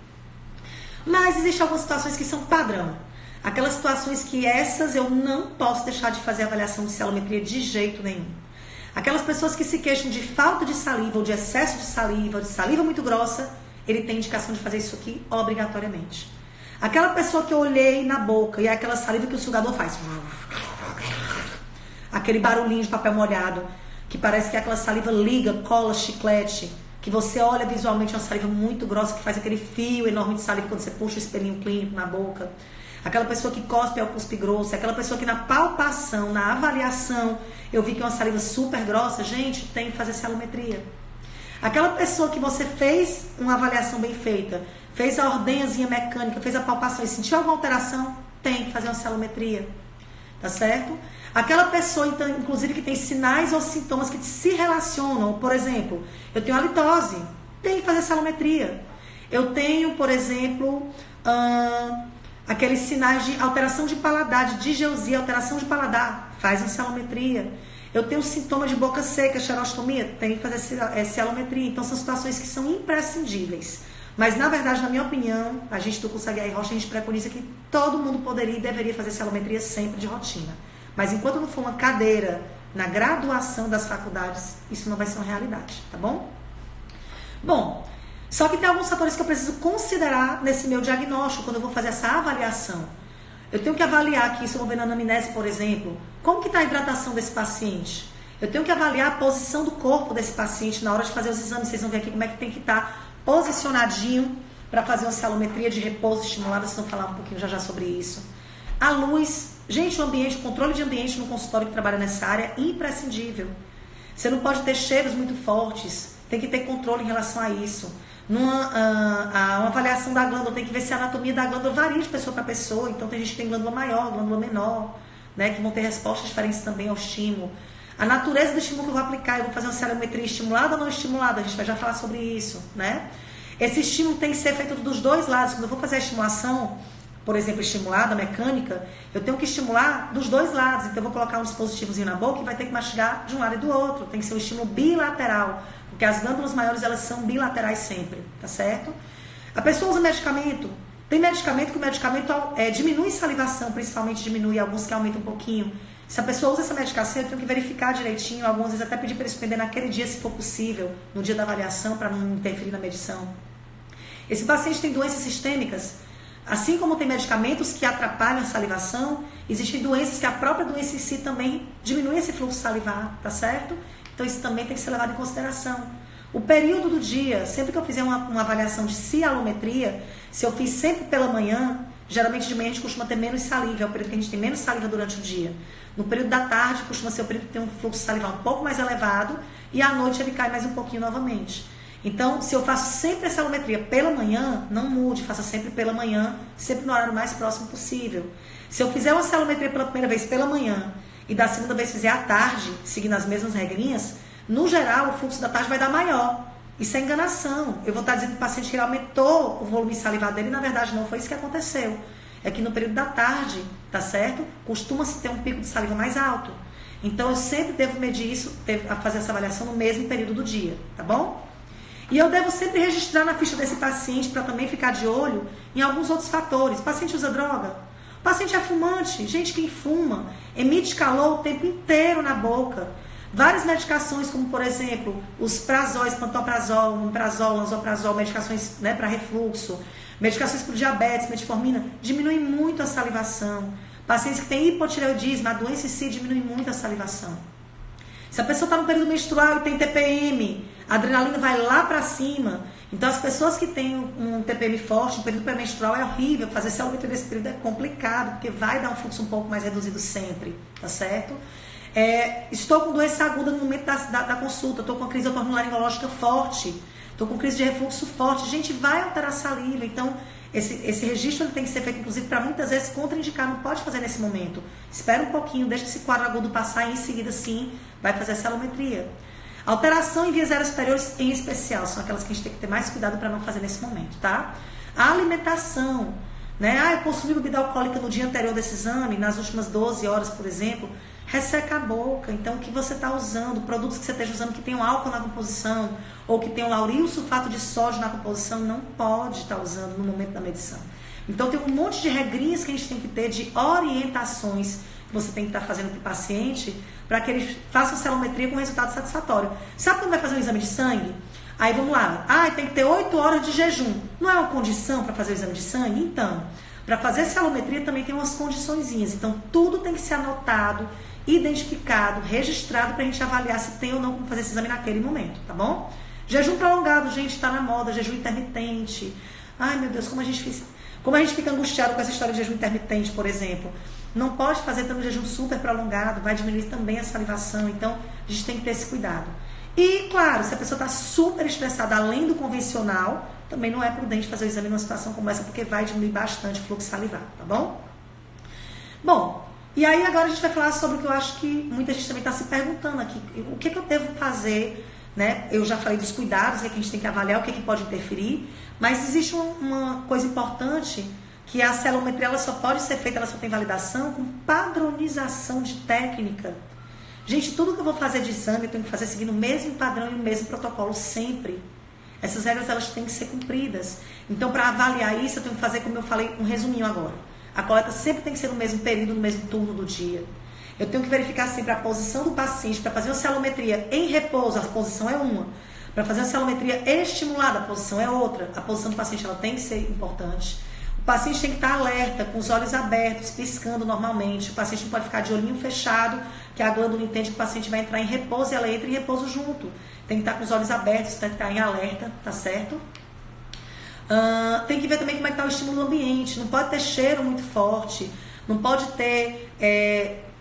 Mas existem algumas situações que são padrão. Aquelas situações que essas eu não posso deixar de fazer avaliação de celometria de jeito nenhum. Aquelas pessoas que se queixam de falta de saliva, ou de excesso de saliva, ou de saliva muito grossa, ele tem indicação de fazer isso aqui obrigatoriamente. Aquela pessoa que eu olhei na boca e é aquela saliva que o sugador faz. Aquele barulhinho de papel molhado, que parece que aquela saliva liga, cola, chiclete, que você olha visualmente uma saliva muito grossa, que faz aquele fio enorme de saliva quando você puxa o espelhinho clínico na boca. Aquela pessoa que cospe é o cuspe grosso, aquela pessoa que na palpação, na avaliação, eu vi que é uma saliva super grossa, gente, tem que fazer celometria. Aquela pessoa que você fez uma avaliação bem feita, fez a ordenhazinha mecânica, fez a palpação e sentiu alguma alteração, tem que fazer uma celometria, tá certo? Aquela pessoa, então, inclusive, que tem sinais ou sintomas que se relacionam, por exemplo, eu tenho halitose, tem que fazer celometria. Eu tenho, por exemplo, aqueles sinais de alteração de paladar, de digeusia, alteração de paladar, faz uma celometria. Eu tenho sintomas de boca seca, xerostomia, tem que fazer celometria. Então, são situações que são imprescindíveis. Mas, na verdade, na minha opinião, a gente do curso Aguiar e Rocha, a gente preconiza que todo mundo poderia e deveria fazer celometria sempre de rotina. Mas, enquanto não for uma cadeira na graduação das faculdades, isso não vai ser uma realidade, tá bom? Bom, só que tem alguns fatores que eu preciso considerar nesse meu diagnóstico, quando eu vou fazer essa avaliação. Eu tenho que avaliar aqui, se eu vou ver na anamnese, por exemplo, como que está a hidratação desse paciente. Eu tenho que avaliar a posição do corpo desse paciente na hora de fazer os exames. Vocês vão ver aqui como é que tem que estar posicionadinho para fazer uma celometria de repouso estimulada. Vocês vão falar um pouquinho já sobre isso. A luz. Gente, o ambiente, o controle de ambiente no consultório que trabalha nessa área é imprescindível. Você não pode ter cheiros muito fortes. Tem que ter controle em relação a isso. Uma avaliação da glândula, tem que ver se a anatomia da glândula varia de pessoa para pessoa. Então tem gente que tem glândula maior, glândula menor, né, que vão ter respostas diferentes também ao estímulo. A natureza do estímulo que eu vou aplicar, eu vou fazer uma celometria estimulada ou não estimulada, a gente vai já falar sobre isso, né? Esse estímulo tem que ser feito dos dois lados. Quando eu vou fazer a estimulação, por exemplo, estimulada, mecânica, eu tenho que estimular dos dois lados. Então eu vou colocar um dispositivozinho na boca e vai ter que mastigar de um lado e do outro. Tem que ser um estímulo bilateral. Porque as glândulas maiores, elas são bilaterais sempre, tá certo? A pessoa usa medicamento. Tem medicamento que o medicamento diminui salivação, principalmente diminui, alguns que aumentam um pouquinho. Se a pessoa usa essa medicação, eu tenho que verificar direitinho, algumas vezes até pedir para ele suspender naquele dia, se for possível, no dia da avaliação, para não interferir na medição. Esse paciente tem doenças sistêmicas. Assim como tem medicamentos que atrapalham a salivação, existem doenças que a própria doença em si também diminui esse fluxo salivar, tá certo? Então isso também tem que ser levado em consideração. O período do dia, sempre que eu fizer uma avaliação de cialometria, se eu fiz sempre pela manhã, geralmente de manhã a gente costuma ter menos saliva, é o período que a gente tem menos saliva durante o dia. No período da tarde costuma ser o período que tem um fluxo salivar um pouco mais elevado e à noite ele cai mais um pouquinho novamente. Então, se eu faço sempre a celometria pela manhã, não mude, faça sempre pela manhã, sempre no horário mais próximo possível. Se eu fizer uma celometria pela primeira vez pela manhã e da segunda vez fizer à tarde, seguindo as mesmas regrinhas, no geral, o fluxo da tarde vai dar maior. Isso é enganação. Eu vou estar dizendo que o paciente que aumentou o volume salivar dele, e na verdade não foi isso que aconteceu. É que no período da tarde, tá certo? Costuma-se ter um pico de saliva mais alto. Então, eu sempre devo medir isso, fazer essa avaliação no mesmo período do dia, tá bom? E eu devo sempre registrar na ficha desse paciente para também ficar de olho em alguns outros fatores. O paciente usa droga? O paciente é fumante? Gente, quem fuma emite calor o tempo inteiro na boca. Várias medicações, como por exemplo, os prazóis, pantoprazol, omeprazol, lansoprazol, medicações, né, para refluxo, medicações para diabetes, metformina, diminuem muito a salivação. Pacientes que têm hipotireoidismo, a doença em si diminui muito a salivação. Se a pessoa está no período menstrual e tem TPM, a adrenalina vai lá para cima. Então, as pessoas que têm um TPM forte, um período pré-menstrual, é horrível. Fazer células nesse período é complicado, porque vai dar um fluxo um pouco mais reduzido sempre, tá certo? Estou com doença aguda no momento da consulta, estou com uma crise otorrinolaringológica forte, estou com crise de refluxo forte. Gente, vai alterar a saliva. Então, esse registro ele tem que ser feito, inclusive, para muitas vezes contraindicar, não pode fazer nesse momento. Espera um pouquinho, deixa esse quadro agudo passar e em seguida, sim, vai fazer a celometria. Alteração em vias aéreas superiores, em especial, são aquelas que a gente tem que ter mais cuidado para não fazer nesse momento, tá? A alimentação, né? Eu consumi bebida alcoólica no dia anterior desse exame, nas últimas 12 horas, por exemplo, resseca a boca. Então, o que você está usando, produtos que você esteja usando que tenham álcool na composição, ou que tenham lauril sulfato de sódio na composição, não pode estar usando no momento da medição. Então, tem um monte de regrinhas que a gente tem que ter, de orientações que você tem que estar fazendo para o paciente, para que ele faça a celometria com resultado satisfatório. Sabe quando vai fazer um exame de sangue? Aí vamos lá, tem que ter 8 horas de jejum. Não é uma condição para fazer o exame de sangue? Então, para fazer a celometria também tem umas condiçõezinhas. Então, tudo tem que ser anotado, identificado, registrado, para a gente avaliar se tem ou não como fazer esse exame naquele momento, tá bom? Jejum prolongado, gente, está na moda, jejum intermitente. Ai, meu Deus, como a gente fica angustiado com essa história de jejum intermitente, por exemplo. Não pode fazer também um jejum super prolongado, vai diminuir também a salivação. Então, a gente tem que ter esse cuidado. E, claro, se a pessoa está super estressada, além do convencional, também não é prudente fazer o exame numa situação como essa, porque vai diminuir bastante o fluxo salivar, tá bom? Bom, e aí agora a gente vai falar sobre o que eu acho que muita gente também está se perguntando aqui. O que eu devo fazer, né? Eu já falei dos cuidados, o que a gente tem que avaliar, o que pode interferir, mas existe uma coisa importante, que a celometria ela só pode ser feita, ela só tem validação com padronização de técnica. Gente, tudo que eu vou fazer de exame, eu tenho que fazer seguindo o mesmo padrão e o mesmo protocolo sempre. Essas regras elas têm que ser cumpridas. Então, para avaliar isso, eu tenho que fazer, como eu falei, um resuminho agora. A coleta sempre tem que ser no mesmo período, no mesmo turno do dia. Eu tenho que verificar sempre a posição do paciente. Para fazer uma celometria em repouso, a posição é uma. Para fazer uma celometria estimulada, a posição é outra. A posição do paciente ela tem que ser importante. O paciente tem que estar alerta, com os olhos abertos, piscando normalmente. O paciente não pode ficar de olhinho fechado, que a glândula entende que o paciente vai entrar em repouso e ela entra em repouso junto. Tem que estar com os olhos abertos, tem que estar em alerta, tá certo? Tem que ver também como é que está o estímulo do ambiente. Não pode ter cheiro muito forte, não pode ter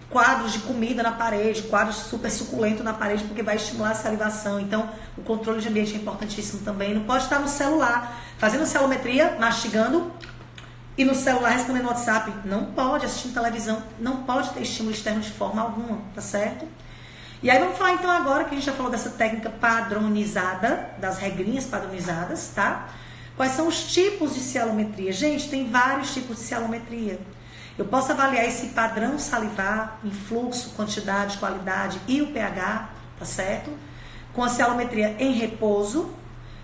quadros de comida na parede, quadros super suculentos na parede, porque vai estimular a salivação. Então, o controle de ambiente é importantíssimo também. Não pode estar no celular, fazendo celometria, mastigando, e no celular respondendo no WhatsApp. Não pode, assistindo televisão, não pode ter estímulo externo de forma alguma, tá certo? E aí vamos falar então agora, que a gente já falou dessa técnica padronizada, das regrinhas padronizadas, tá? Quais são os tipos de celometria? Gente, tem vários tipos de celometria. Eu posso avaliar esse padrão salivar em fluxo, quantidade, qualidade e o pH, tá certo? Com a celometria em repouso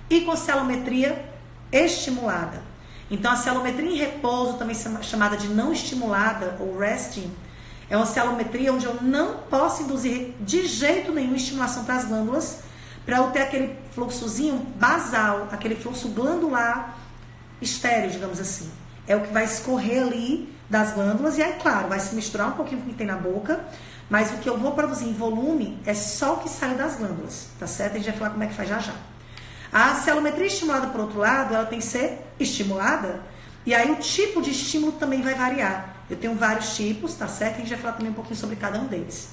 e com a celometria estimulada. Então, a celometria em repouso, também chamada de não estimulada ou resting, é uma celometria onde eu não posso induzir de jeito nenhum estimulação para as glândulas, para eu ter aquele fluxozinho basal, aquele fluxo glandular estéreo, digamos assim. É o que vai escorrer ali das glândulas e aí, claro, vai se misturar um pouquinho com o que tem na boca, mas o que eu vou produzir em volume é só o que sai das glândulas, tá certo? A gente vai falar como é que faz já já. A celometria estimulada, por outro lado, ela tem que ser estimulada e aí o tipo de estímulo também vai variar. Eu tenho vários tipos, tá certo? A gente vai falar também um pouquinho sobre cada um deles.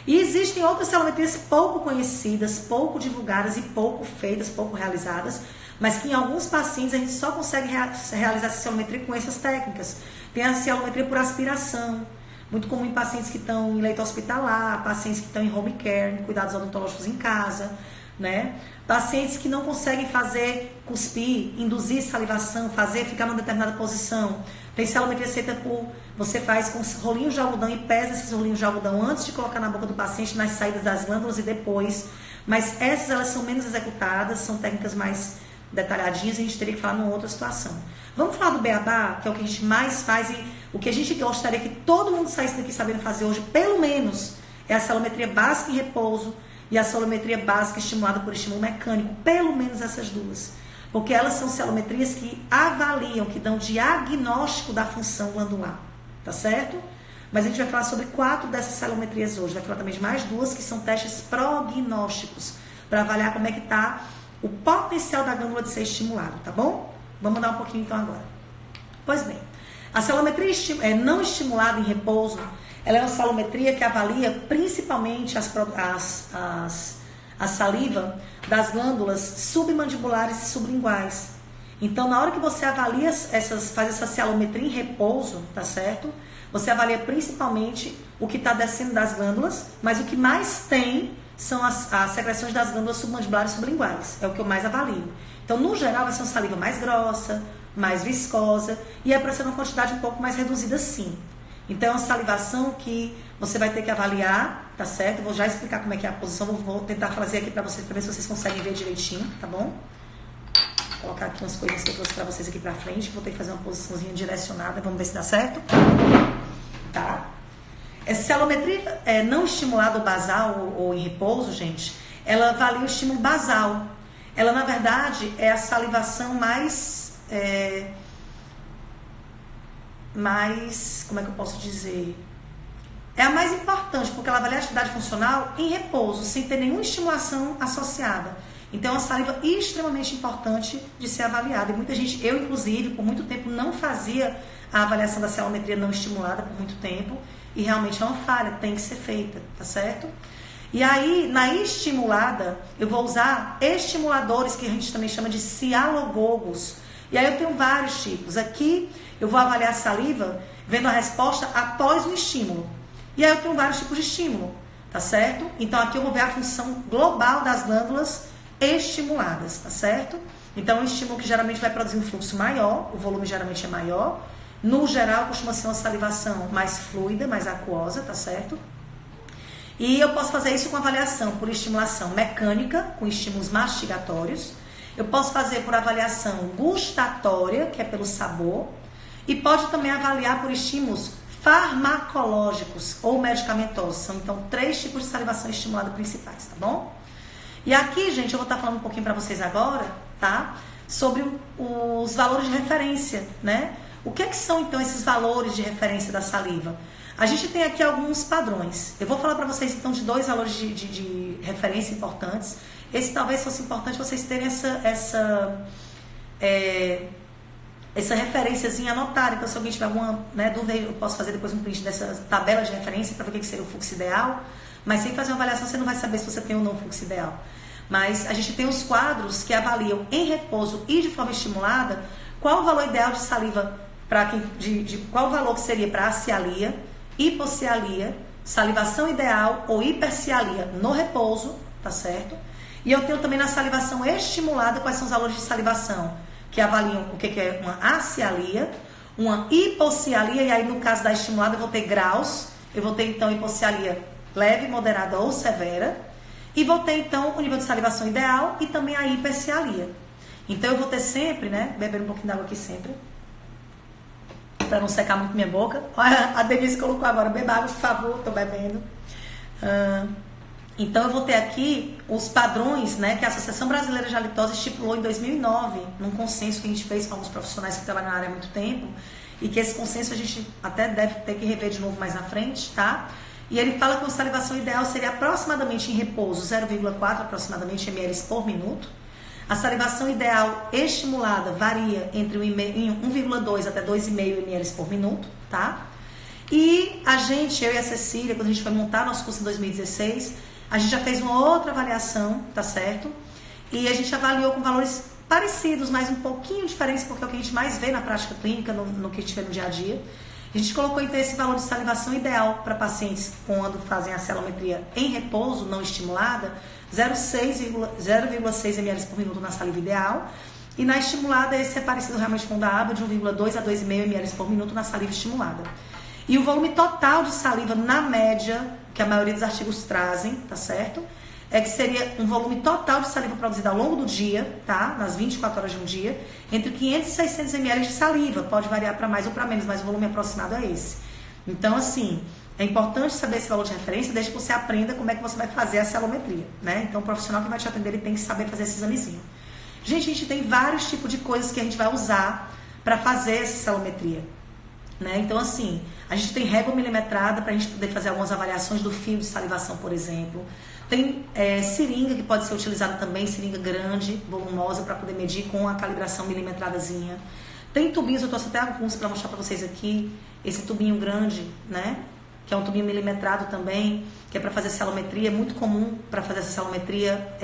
E existem outras celometrias pouco conhecidas, pouco divulgadas e pouco feitas, pouco realizadas, mas que em alguns pacientes a gente só consegue realizar essa celometria com essas técnicas. Tem a celometria por aspiração, muito comum em pacientes que estão em leito hospitalar, pacientes que estão em home care, em cuidados odontológicos em casa, né? Pacientes que não conseguem fazer cuspir, induzir salivação, ficar numa determinada posição. Tem celometria feita por, você faz com rolinhos de algodão e pesa esses rolinhos de algodão antes de colocar na boca do paciente, nas saídas das glândulas e depois. Mas essas elas são menos executadas, são técnicas mais detalhadinhas, a gente teria que falar numa outra situação. Vamos falar do beabá, que é o que a gente mais faz e o que a gente gostaria que todo mundo saísse daqui sabendo fazer hoje, pelo menos, é a salometria básica em repouso e a salometria básica estimulada por estímulo mecânico, pelo menos essas duas. Porque elas são salometrias que avaliam, que dão diagnóstico da função glandular, tá certo? Mas a gente vai falar sobre 4 dessas salometrias hoje, vai falar também de mais 2 que são testes prognósticos, para avaliar como é que está o potencial da glândula de ser estimulado, tá bom? Vamos dar um pouquinho então agora. Pois bem, a salometria não estimulada em repouso, ela é uma salometria que avalia principalmente a saliva das glândulas submandibulares e sublinguais. Então, na hora que você avalia faz essa salometria em repouso, tá certo? Você avalia principalmente o que está descendo das glândulas, mas o que mais tem são as secreções das glândulas submandibulares e sublinguais. É o que eu mais avalio. Então, no geral, vai ser uma saliva mais grossa, mais viscosa e é para ser uma quantidade um pouco mais reduzida, sim. Então, é uma salivação que você vai ter que avaliar, tá certo? Eu vou já explicar como é que é a posição, vou tentar fazer aqui para vocês, para ver se vocês conseguem ver direitinho, tá bom? Vou colocar aqui umas coisas que eu trouxe para vocês aqui para frente, vou ter que fazer uma posiçãozinha direcionada, vamos ver se dá certo. Tá? Essa salometria não estimulada ou basal ou em repouso, gente, ela avalia o estímulo basal. Ela, na verdade, é a salivação mais, como é que eu posso dizer? É a mais importante, porque ela avalia a atividade funcional em repouso, sem ter nenhuma estimulação associada. Então, é uma saliva extremamente importante de ser avaliada. E muita gente, eu inclusive, por muito tempo, não fazia a avaliação da salometria não estimulada por muito tempo. E realmente é uma falha, tem que ser feita, tá certo? E aí, na estimulada, eu vou usar estimuladores que a gente também chama de cialogogos. E aí eu tenho vários tipos. Aqui, eu vou avaliar a saliva vendo a resposta após o estímulo. E aí eu tenho vários tipos de estímulo, tá certo? Então, aqui eu vou ver a função global das glândulas estimuladas, tá certo? Então, é um estímulo que geralmente vai produzir um fluxo maior, o volume geralmente é maior. No geral, costuma ser uma salivação mais fluida, mais aquosa, tá certo? E eu posso fazer isso com avaliação por estimulação mecânica, com estímulos mastigatórios. Eu posso fazer por avaliação gustatória, que é pelo sabor. E pode também avaliar por estímulos farmacológicos ou medicamentosos. São, então, 3 tipos de salivação estimulada principais, tá bom? E aqui, gente, eu vou estar falando um pouquinho para vocês agora, tá? Sobre os valores de referência, né? O que são, então, esses valores de referência da saliva? A gente tem aqui alguns padrões. Eu vou falar para vocês, então, de 2 valores de referência importantes. Esse talvez fosse importante vocês terem essa referenciazinha anotada. Então, se alguém tiver alguma dúvida, eu posso fazer depois um print dessa tabela de referência para ver o que seria o fluxo ideal. Mas sem fazer uma avaliação, você não vai saber se você tem ou não o fluxo ideal. Mas a gente tem os quadros que avaliam em repouso e de forma estimulada qual o valor ideal de saliva, qual o valor que seria para acialia, hipocialia, salivação ideal ou hipercialia no repouso, tá certo? E eu tenho também na salivação estimulada quais são os valores de salivação, que avaliam o que é uma acialia, uma hipocialia, e aí no caso da estimulada eu vou ter graus, eu vou ter então hipocialia leve, moderada ou severa, e vou ter então o nível de salivação ideal e também a hipercialia. Então eu vou ter sempre, beber um pouquinho d'água aqui sempre, para não secar muito minha boca. Olha, a Denise colocou agora, beba água, por favor, estou bebendo. Então eu vou ter aqui os padrões, que a Associação Brasileira de Halitose estipulou em 2009, num consenso que a gente fez com alguns profissionais que trabalham na área há muito tempo, e que esse consenso a gente até deve ter que rever de novo mais na frente, tá? E ele fala que a salivação ideal seria aproximadamente em repouso 0,4 aproximadamente ml por minuto. A salivação ideal estimulada varia entre 1,2 até 2,5 ml por minuto, tá? E eu e a Cecília, quando a gente foi montar nosso curso em 2016, a gente já fez uma outra avaliação, tá certo? E a gente avaliou com valores parecidos, mas um pouquinho diferentes, porque é o que a gente mais vê na prática clínica, no que a gente vê no dia a dia. A gente colocou então esse valor de salivação ideal para pacientes quando fazem a salometria em repouso, não estimulada, 0,6 ml por minuto na saliva ideal. E na estimulada, esse é parecido realmente com o da aba, de 1,2 a 2,5 ml por minuto na saliva estimulada. E o volume total de saliva, na média, que a maioria dos artigos trazem, tá certo? É que seria um volume total de saliva produzida ao longo do dia, tá? Nas 24 horas de um dia, entre 500 e 600 ml de saliva. Pode variar para mais ou para menos, mas o volume aproximado é esse. Então, assim, É importante saber esse valor de referência desde que você aprenda como é que você vai fazer a salometria, né? Então, o profissional que vai te atender, ele tem que saber fazer esse examezinho. Gente, a gente tem vários tipos de coisas que a gente vai usar para fazer essa salometria, né? Então, assim, a gente tem régua milimetrada para a gente poder fazer algumas avaliações do fio de salivação, por exemplo. Tem seringa que pode ser utilizada também, seringa grande, volumosa, para poder medir com a calibração milimetradazinha. Tem tubinhos, eu trouxe até alguns para mostrar para vocês aqui. Esse tubinho grande, né? Que é um tubinho milimetrado também, que é para fazer salometria. É muito comum para fazer essa salometria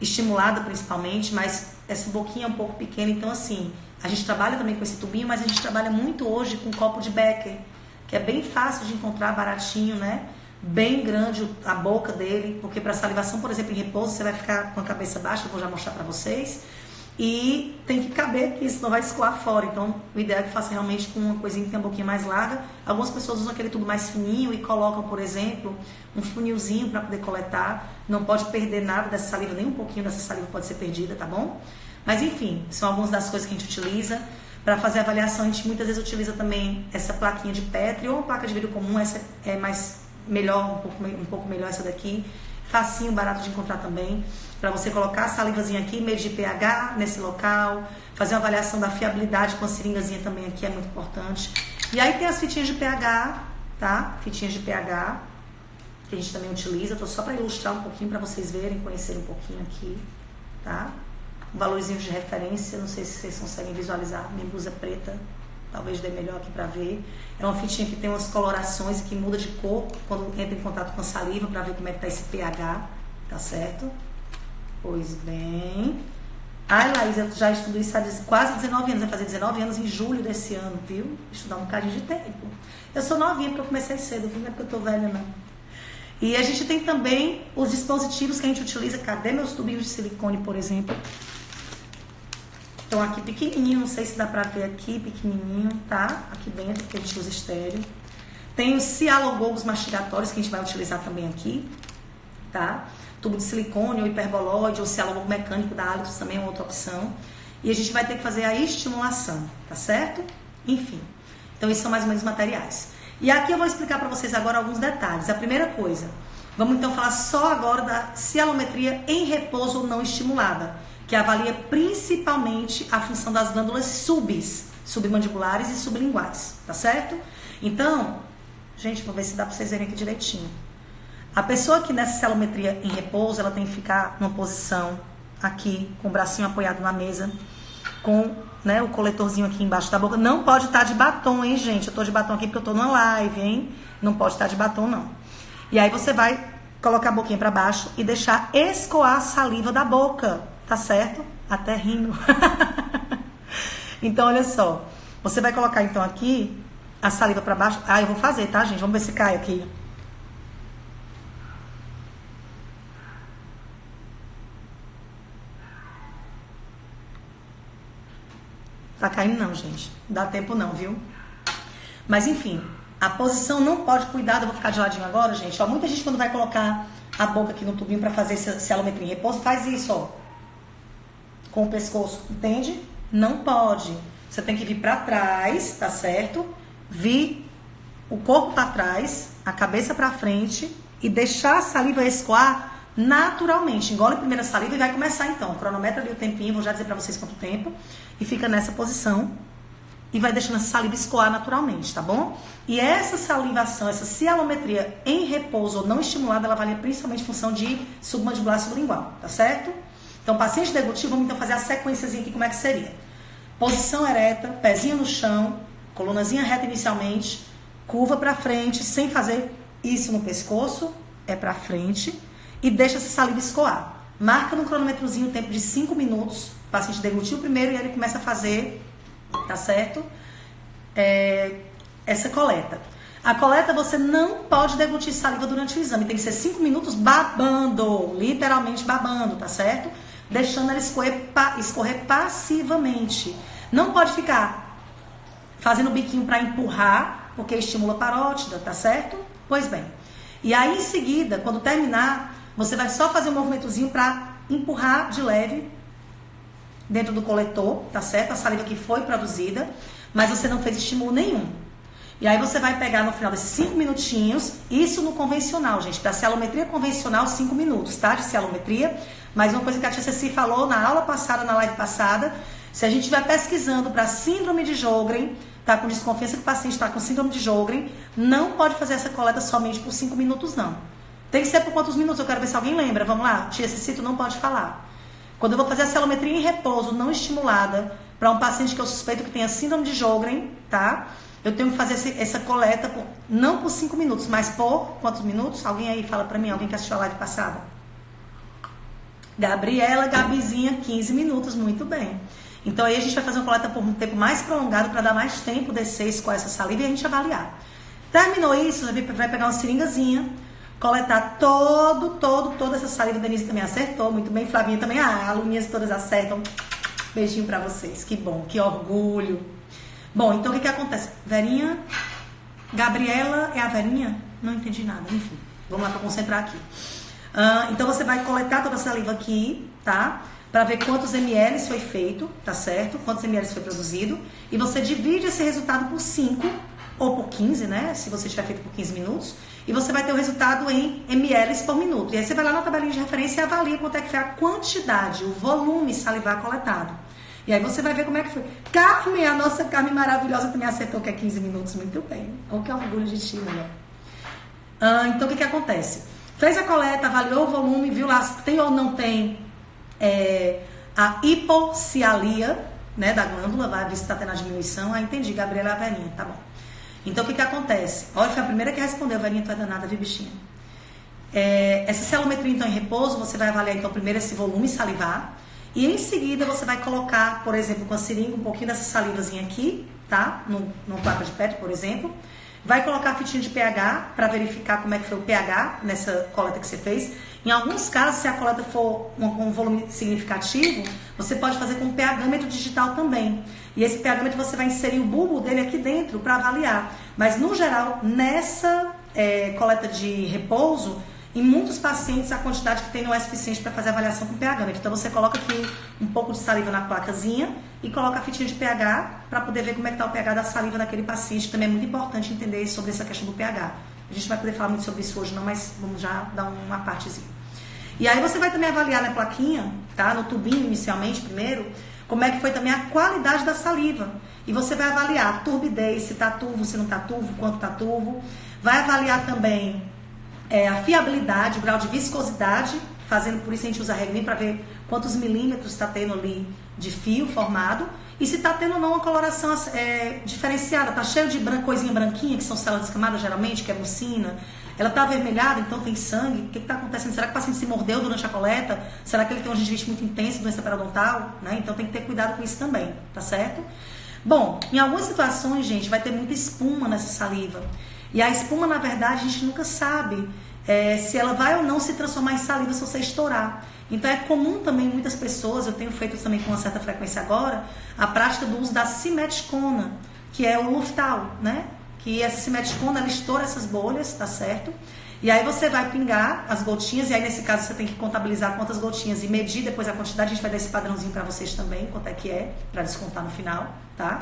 estimulada principalmente, mas essa boquinha é um pouco pequena. Então, assim, a gente trabalha também com esse tubinho, mas a gente trabalha muito hoje com copo de Becker, que é bem fácil de encontrar, baratinho, né? Bem grande a boca dele, porque para salivação, por exemplo, em repouso, você vai ficar com a cabeça baixa, eu vou já mostrar para vocês. E tem que caber, porque isso não vai escoar fora. Então, o ideal é que faça realmente com uma coisinha que tem um pouquinho mais larga. Algumas pessoas usam aquele tubo mais fininho e colocam, por exemplo, um funilzinho para poder coletar. Não pode perder nada dessa saliva, nem um pouquinho dessa saliva pode ser perdida, tá bom? Mas, enfim, são algumas das coisas que a gente utiliza. Para fazer a avaliação, a gente muitas vezes utiliza também essa plaquinha de Petri ou uma placa de vidro comum. Essa é melhor, um pouco melhor essa daqui. Facinho, barato de encontrar também. Para você colocar a salivazinha aqui, medir pH nesse local, fazer uma avaliação da fiabilidade com a seringazinha também aqui é muito importante. E aí tem as fitinhas de pH, tá? Fitinhas de pH, que a gente também utiliza. Tô só para ilustrar um pouquinho, para vocês verem, conhecerem um pouquinho aqui, tá? Um valorzinho de referência, não sei se vocês conseguem visualizar. Minha blusa é preta, talvez dê melhor aqui para ver. É uma fitinha que tem umas colorações e que muda de cor quando entra em contato com a saliva, para ver como é que tá esse pH, tá certo? Pois bem. Ai, Laís, eu já estudo isso há quase 19 anos. Vai fazer 19 anos em julho desse ano, viu? Estudar um bocadinho de tempo. Eu sou novinha porque eu comecei cedo, viu? Não é porque eu tô velha, não. E a gente tem também os dispositivos que a gente utiliza. Cadê meus tubinhos de silicone, por exemplo? Estão aqui pequenininho, não sei se dá pra ver aqui, pequenininho, tá? Aqui dentro, que a gente usa estéreo. Tem os cialogogos mastigatórios que a gente vai utilizar também aqui, tá? Tubo de silicone ou hiperboloide ou cialogogo mecânico da Halitus também é uma outra opção. E a gente vai ter que fazer a estimulação, tá certo? Enfim, então esses são mais ou menos materiais. E aqui eu vou explicar para vocês agora alguns detalhes. A primeira coisa, vamos então falar só agora da cialometria em repouso ou não estimulada, que avalia principalmente a função das glândulas submandibulares e sublinguais, tá certo? Então, gente, vou ver se dá para vocês verem aqui direitinho. A pessoa que nessa cialometria em repouso, ela tem que ficar numa posição aqui, com o bracinho apoiado na mesa, com, né, o coletorzinho aqui embaixo da boca. Não pode estar de batom, hein, gente? Eu tô de batom aqui porque eu tô numa live, hein? Não pode estar de batom, não. E aí você vai colocar a boquinha pra baixo e deixar escoar a saliva da boca, tá certo? Até rindo. Então, olha só. Você vai colocar, então, aqui a saliva pra baixo. Ah, eu vou fazer, tá, gente? Vamos ver se cai aqui. Tá caindo não, gente. Não dá tempo não, viu? Mas enfim, a posição não pode cuidar. Eu vou ficar de ladinho agora, gente. Ó, muita gente quando vai colocar a boca aqui no tubinho pra fazer cialometria em repouso, faz isso, ó. Com o pescoço, entende? Não pode. Você tem que vir pra trás, tá certo? Vir o corpo pra trás, a cabeça pra frente e deixar a saliva escoar naturalmente. Engole a primeira saliva e vai começar então. Cronometra ali o tempinho, vou já dizer pra vocês quanto tempo. E fica nessa posição e vai deixando essa saliva escoar naturalmente, tá bom? E essa salivação, essa cialometria em repouso ou não estimulada, ela avalia principalmente função de submandibular e sublingual, tá certo? Então, paciente deglutivo, vamos então fazer a sequenciazinha aqui, como é que seria? Posição ereta, pezinho no chão, colunazinha reta inicialmente, curva pra frente, sem fazer isso no pescoço, é pra frente, e deixa essa saliva escoar. Marca no cronômetrozinho o tempo de 5 minutos, o paciente deglutiu primeiro e ele começa a fazer, tá certo? Essa coleta. A coleta você não pode deglutir saliva durante o exame, tem que ser 5 minutos babando, literalmente babando, tá certo? Deixando ela escorrer passivamente. Não pode ficar fazendo o biquinho para empurrar, porque estimula a parótida, tá certo? Pois bem. E aí em seguida, quando terminar, você vai só fazer um movimentozinho para empurrar de leve dentro do coletor, tá certo? A saliva que foi produzida, mas você não fez estímulo nenhum. E aí você vai pegar no final desses 5 minutinhos, isso no convencional, gente. Para cialometria convencional, 5 minutos, tá? De cialometria. Mas uma coisa que a tia Ceci falou na aula passada, na live passada, se a gente estiver pesquisando para síndrome de Sjögren, tá com desconfiança que o paciente está com síndrome de Sjögren, não pode fazer essa coleta somente por 5 minutos, não. Tem que ser por quantos minutos? Eu quero ver se alguém lembra. Vamos lá? Tia Ceci, tu não pode falar. Quando eu vou fazer a cialometria em repouso não estimulada para um paciente que eu suspeito que tenha síndrome de Sjögren, tá? Eu tenho que fazer essa coleta não por 5 minutos, mas por quantos minutos? Alguém aí fala para mim, alguém que assistiu a live passada. Gabriela, Gabizinha, 15 minutos, muito bem. Então aí a gente vai fazer uma coleta por um tempo mais prolongado para dar mais tempo descer, escoar essa saliva e a gente avaliar. Terminou isso, vai pegar uma seringazinha, coletar toda essa saliva. Denise também acertou, muito bem. Flavinha também, aluninhas todas acertam. Beijinho para vocês, que bom, que orgulho. Bom, então o que acontece? Verinha, Gabriela é a Verinha? Não entendi nada, enfim. Vamos lá para concentrar aqui. Então você vai coletar toda a saliva aqui, tá? Para ver quantos ml foi feito, tá certo? Quantos ml foi produzido. E você divide esse resultado por 5 ou por 15, né? Se você tiver feito por 15 minutos. E você vai ter o resultado em ml por minuto. E aí você vai lá na tabelinha de referência e avalia quanto é que foi a quantidade, o volume salivar coletado. E aí você vai ver como é que foi. Carmen, a nossa Carmen maravilhosa também acertou que é 15 minutos. Muito bem. Olha que orgulho de ti, mulher. Então, o que acontece? Fez a coleta, avaliou o volume, viu lá se tem ou não tem a hipocialia, né, da glândula. Vai ver se está tendo a diminuição. Entendi, Gabriela, a Verinha, tá bom. Então, o que acontece? Olha, foi a primeira que respondeu. Verinha, tu é danada, viu, bichinha? Essa cialometria, então, em repouso, você vai avaliar, então, primeiro esse volume salivar. E em seguida você vai colocar, por exemplo, com a seringa, um pouquinho dessa salivazinha aqui, tá? No placa de PET, por exemplo. Vai colocar a fitinha de pH para verificar como é que foi o pH nessa coleta que você fez. Em alguns casos, se a coleta for com um volume significativo, você pode fazer com pHmetro digital também. E esse pHmetro você vai inserir o bulbo dele aqui dentro para avaliar. Mas, no geral, nessa coleta de repouso, em muitos pacientes, a quantidade que tem não é suficiente para fazer a avaliação com pHmetro. Então, você coloca aqui um pouco de saliva na placazinha e coloca a fitinha de pH para poder ver como é que está o pH da saliva daquele paciente. Também é muito importante entender sobre essa questão do pH. A gente vai poder falar muito sobre isso hoje não, mas vamos já dar uma partezinha. E aí você vai também avaliar na plaquinha, tá? No tubinho inicialmente, primeiro, como é que foi também a qualidade da saliva. E você vai avaliar a turbidez, se está turvo, se não está turvo, quanto está turvo. Vai avaliar também a fiabilidade, o grau de viscosidade, fazendo por isso a gente usa a reguinha para ver quantos milímetros está tendo ali de fio formado e se está tendo ou não uma coloração diferenciada. Está cheio de coisinha branquinha, que são células descamadas geralmente, que é mucina. Ela está avermelhada, então tem sangue. O que está acontecendo? Será que o paciente se mordeu durante a coleta? Será que ele tem uma gengivite muito intensa, doença periodontal? Né? Então tem que ter cuidado com isso também, tá certo? Bom, em algumas situações, gente, vai ter muita espuma nessa saliva. E a espuma, na verdade, a gente nunca sabe se ela vai ou não se transformar em saliva se você estourar. Então é comum também muitas pessoas, eu tenho feito também com uma certa frequência agora, a prática do uso da simeticona, que é o Luftal, né? Que essa simeticona, ela estoura essas bolhas, tá certo? E aí você vai pingar as gotinhas, e aí nesse caso você tem que contabilizar quantas gotinhas e medir depois a quantidade. A gente vai dar esse padrãozinho para vocês também, quanto é que é, para descontar no final, tá?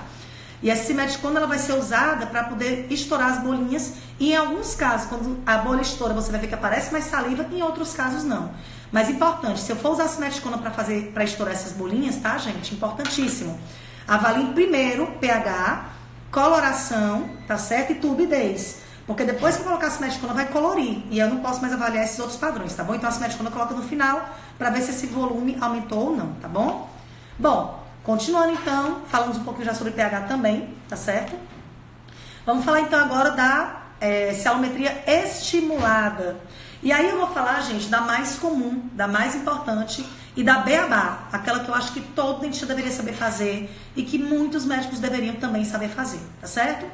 E essa simeticona, ela vai ser usada para poder estourar as bolinhas. E em alguns casos, quando a bolha estoura, você vai ver que aparece mais saliva. Em outros casos, não. Mas importante, se eu for usar a simeticona para estourar essas bolinhas, tá, gente? Importantíssimo. Avalie primeiro pH, coloração, tá certo? E turbidez. Porque depois que eu colocar a simeticona, vai colorir. E eu não posso mais avaliar esses outros padrões, tá bom? Então a simeticona coloca no final para ver se esse volume aumentou ou não, tá bom? Bom, continuando então, falamos um pouquinho já sobre pH também, tá certo? Vamos falar então agora da cialometria estimulada. E aí eu vou falar, gente, da mais comum, da mais importante e da beabá, aquela que eu acho que todo dentista deveria saber fazer e que muitos médicos deveriam também saber fazer, tá certo?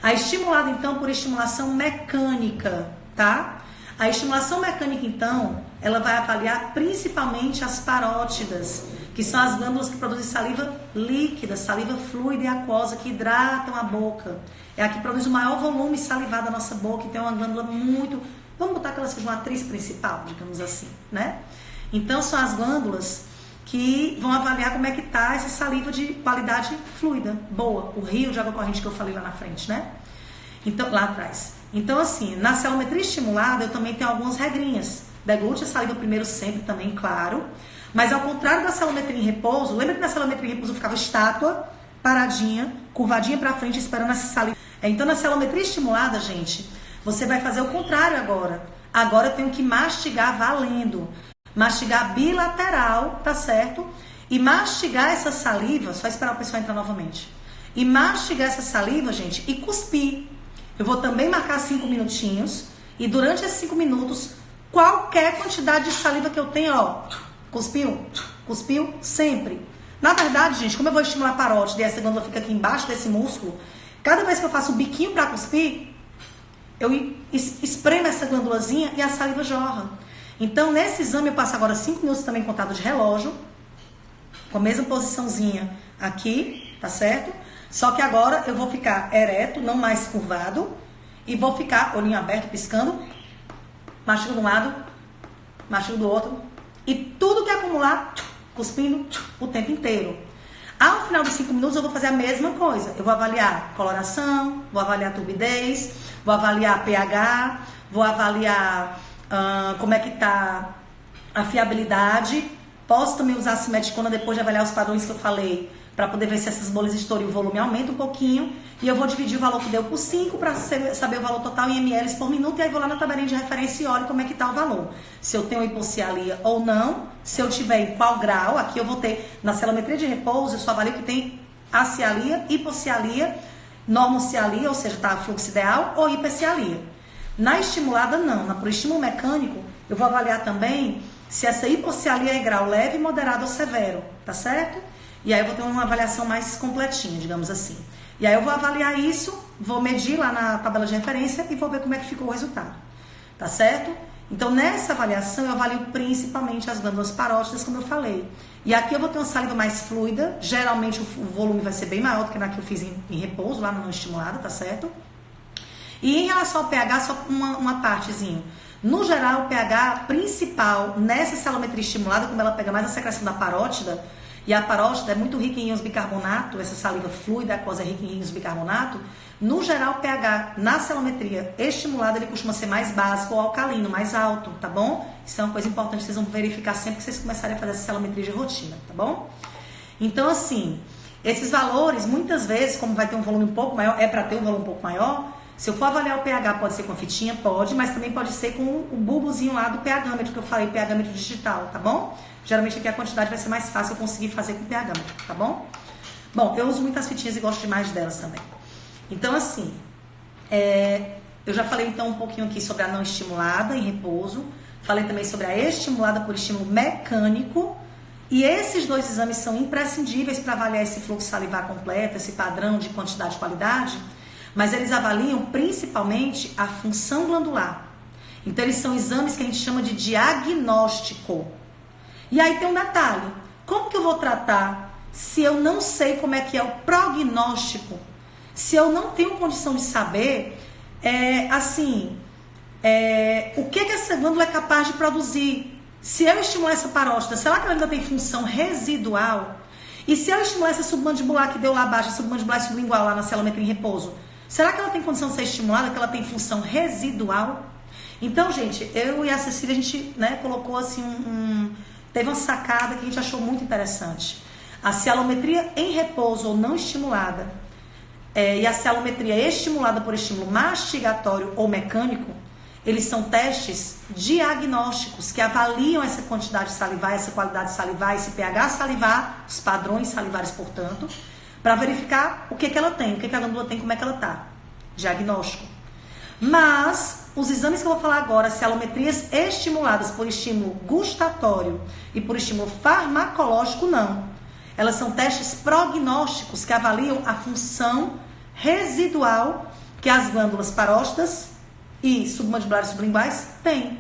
A estimulada, então, por estimulação mecânica, tá? A estimulação mecânica, então, ela vai avaliar principalmente as parótidas, que são as glândulas que produzem saliva líquida, saliva fluida e aquosa, que hidratam a boca. É a que produz o maior volume salivado da nossa boca, então é uma glândula muito... Vamos botar que ela seja uma atriz principal, digamos assim, né? Então, são as glândulas que vão avaliar como é que tá essa saliva de qualidade fluida, boa, o rio de água corrente que eu falei lá na frente, né? Então, lá atrás. Então, assim, na celometria estimulada, eu também tenho algumas regrinhas. Deglute a saliva primeiro sempre também, claro. Mas ao contrário da celometria em repouso, lembra que na celometria em repouso eu ficava estátua, paradinha, curvadinha pra frente, esperando essa saliva. Então, na celometria estimulada, gente, você vai fazer o contrário agora. Agora eu tenho que mastigar valendo. Mastigar bilateral, tá certo? E mastigar essa saliva, só esperar o pessoal entrar novamente. E mastigar essa saliva, gente, e cuspir. Eu vou também marcar 5 minutinhos. E durante esses 5 minutos, qualquer quantidade de saliva que eu tenho, ó, cuspiu, cuspiu, sempre. Na verdade, gente, como eu vou estimular a parótide e essa glândula fica aqui embaixo desse músculo, cada vez que eu faço um biquinho para cuspir, eu espremo essa glândulazinha e a saliva jorra. Então, nesse exame, eu passo agora 5 minutos também contado de relógio, com a mesma posiçãozinha aqui, tá certo? Só que agora eu vou ficar ereto, não mais curvado, e vou ficar olhinho aberto, piscando, mastigo de um lado, mastigo do outro, e tudo que acumular, cuspindo o tempo inteiro. Ao final dos 5 minutos eu vou fazer a mesma coisa. Eu vou avaliar coloração, vou avaliar turbidez, vou avaliar pH, vou avaliar como é que tá a fiabilidade. Posso também usar a simeticona depois de avaliar os padrões que eu falei, para poder ver se essas bolhas estouram e o volume aumenta um pouquinho. E eu vou dividir o valor que deu por 5 para saber o valor total em ml por minuto. E aí vou lá na tabelinha de referência e olho como é que está o valor. Se eu tenho hipocialia ou não. Se eu tiver em qual grau. Aqui eu vou ter, na celometria de repouso, eu só avalio que tem acialia, hipocialia, normocialia, ou seja, tá fluxo ideal, ou hipercialia. Na estimulada, não. Na proestímulo mecânico, eu vou avaliar também se essa hipocialia é grau leve, moderado ou severo. Tá certo? E aí eu vou ter uma avaliação mais completinha, digamos assim. E aí eu vou avaliar isso, vou medir lá na tabela de referência e vou ver como é que ficou o resultado. Tá certo? Então, nessa avaliação, eu avalio principalmente as glândulas parótidas, como eu falei. E aqui eu vou ter uma saliva mais fluida. Geralmente o volume vai ser bem maior do que na que eu fiz em repouso, lá na não estimulada, tá certo? E em relação ao pH, só uma partezinha. No geral, o pH principal nessa celometria estimulada, como ela pega mais a secreção da parótida, e a parótida é muito rica em íons bicarbonato, essa saliva fluida, aquosa é rica em íons bicarbonato. No geral, o pH na celometria estimulada, ele costuma ser mais básico ou alcalino, mais alto, tá bom? Isso é uma coisa importante que vocês vão verificar sempre que vocês começarem a fazer essa celometria de rotina, tá bom? Então, assim, esses valores, muitas vezes, como vai ter um volume um pouco maior, é para ter um volume um pouco maior. Se eu for avaliar o pH, pode ser com a fitinha? Pode, mas também pode ser com o bulbozinho lá do pH-metro que eu falei, pH-metro digital, tá bom? Geralmente aqui a quantidade vai ser mais fácil eu conseguir fazer com pH-metro, tá bom? Bom, eu uso muitas fitinhas e gosto demais delas também. Então, assim, eu já falei então um pouquinho aqui sobre a não estimulada em repouso. Falei também sobre a estimulada por estímulo mecânico. E esses dois exames são imprescindíveis para avaliar esse fluxo salivar completo, esse padrão de quantidade e qualidade. Mas eles avaliam principalmente a função glandular. Então, eles são exames que a gente chama de diagnóstico. E aí tem um detalhe. Como que eu vou tratar se eu não sei como é que é o prognóstico? Se eu não tenho condição de saber, o que essa glândula é capaz de produzir? Se eu estimular essa parótida, será que ela ainda tem função residual? E se eu estimular essa submandibular que deu lá abaixo, a submandibular e sublingual lá na celometria em repouso, será que ela tem condição de ser estimulada, que ela tem função residual? Então, gente, eu e a Cecília, a gente colocou assim teve uma sacada que a gente achou muito interessante. A celometria em repouso ou não estimulada e a celometria estimulada por estímulo mastigatório ou mecânico, eles são testes diagnósticos que avaliam essa quantidade salivar, essa qualidade salivar, esse pH salivar, os padrões salivares, portanto, para verificar o que ela tem, o que a glândula tem, como é que ela está. Diagnóstico. Mas os exames que eu vou falar agora, celometrias estimuladas por estímulo gustatório e por estímulo farmacológico, não. Elas são testes prognósticos que avaliam a função residual que as glândulas parótidas e submandibulares e sublinguais têm.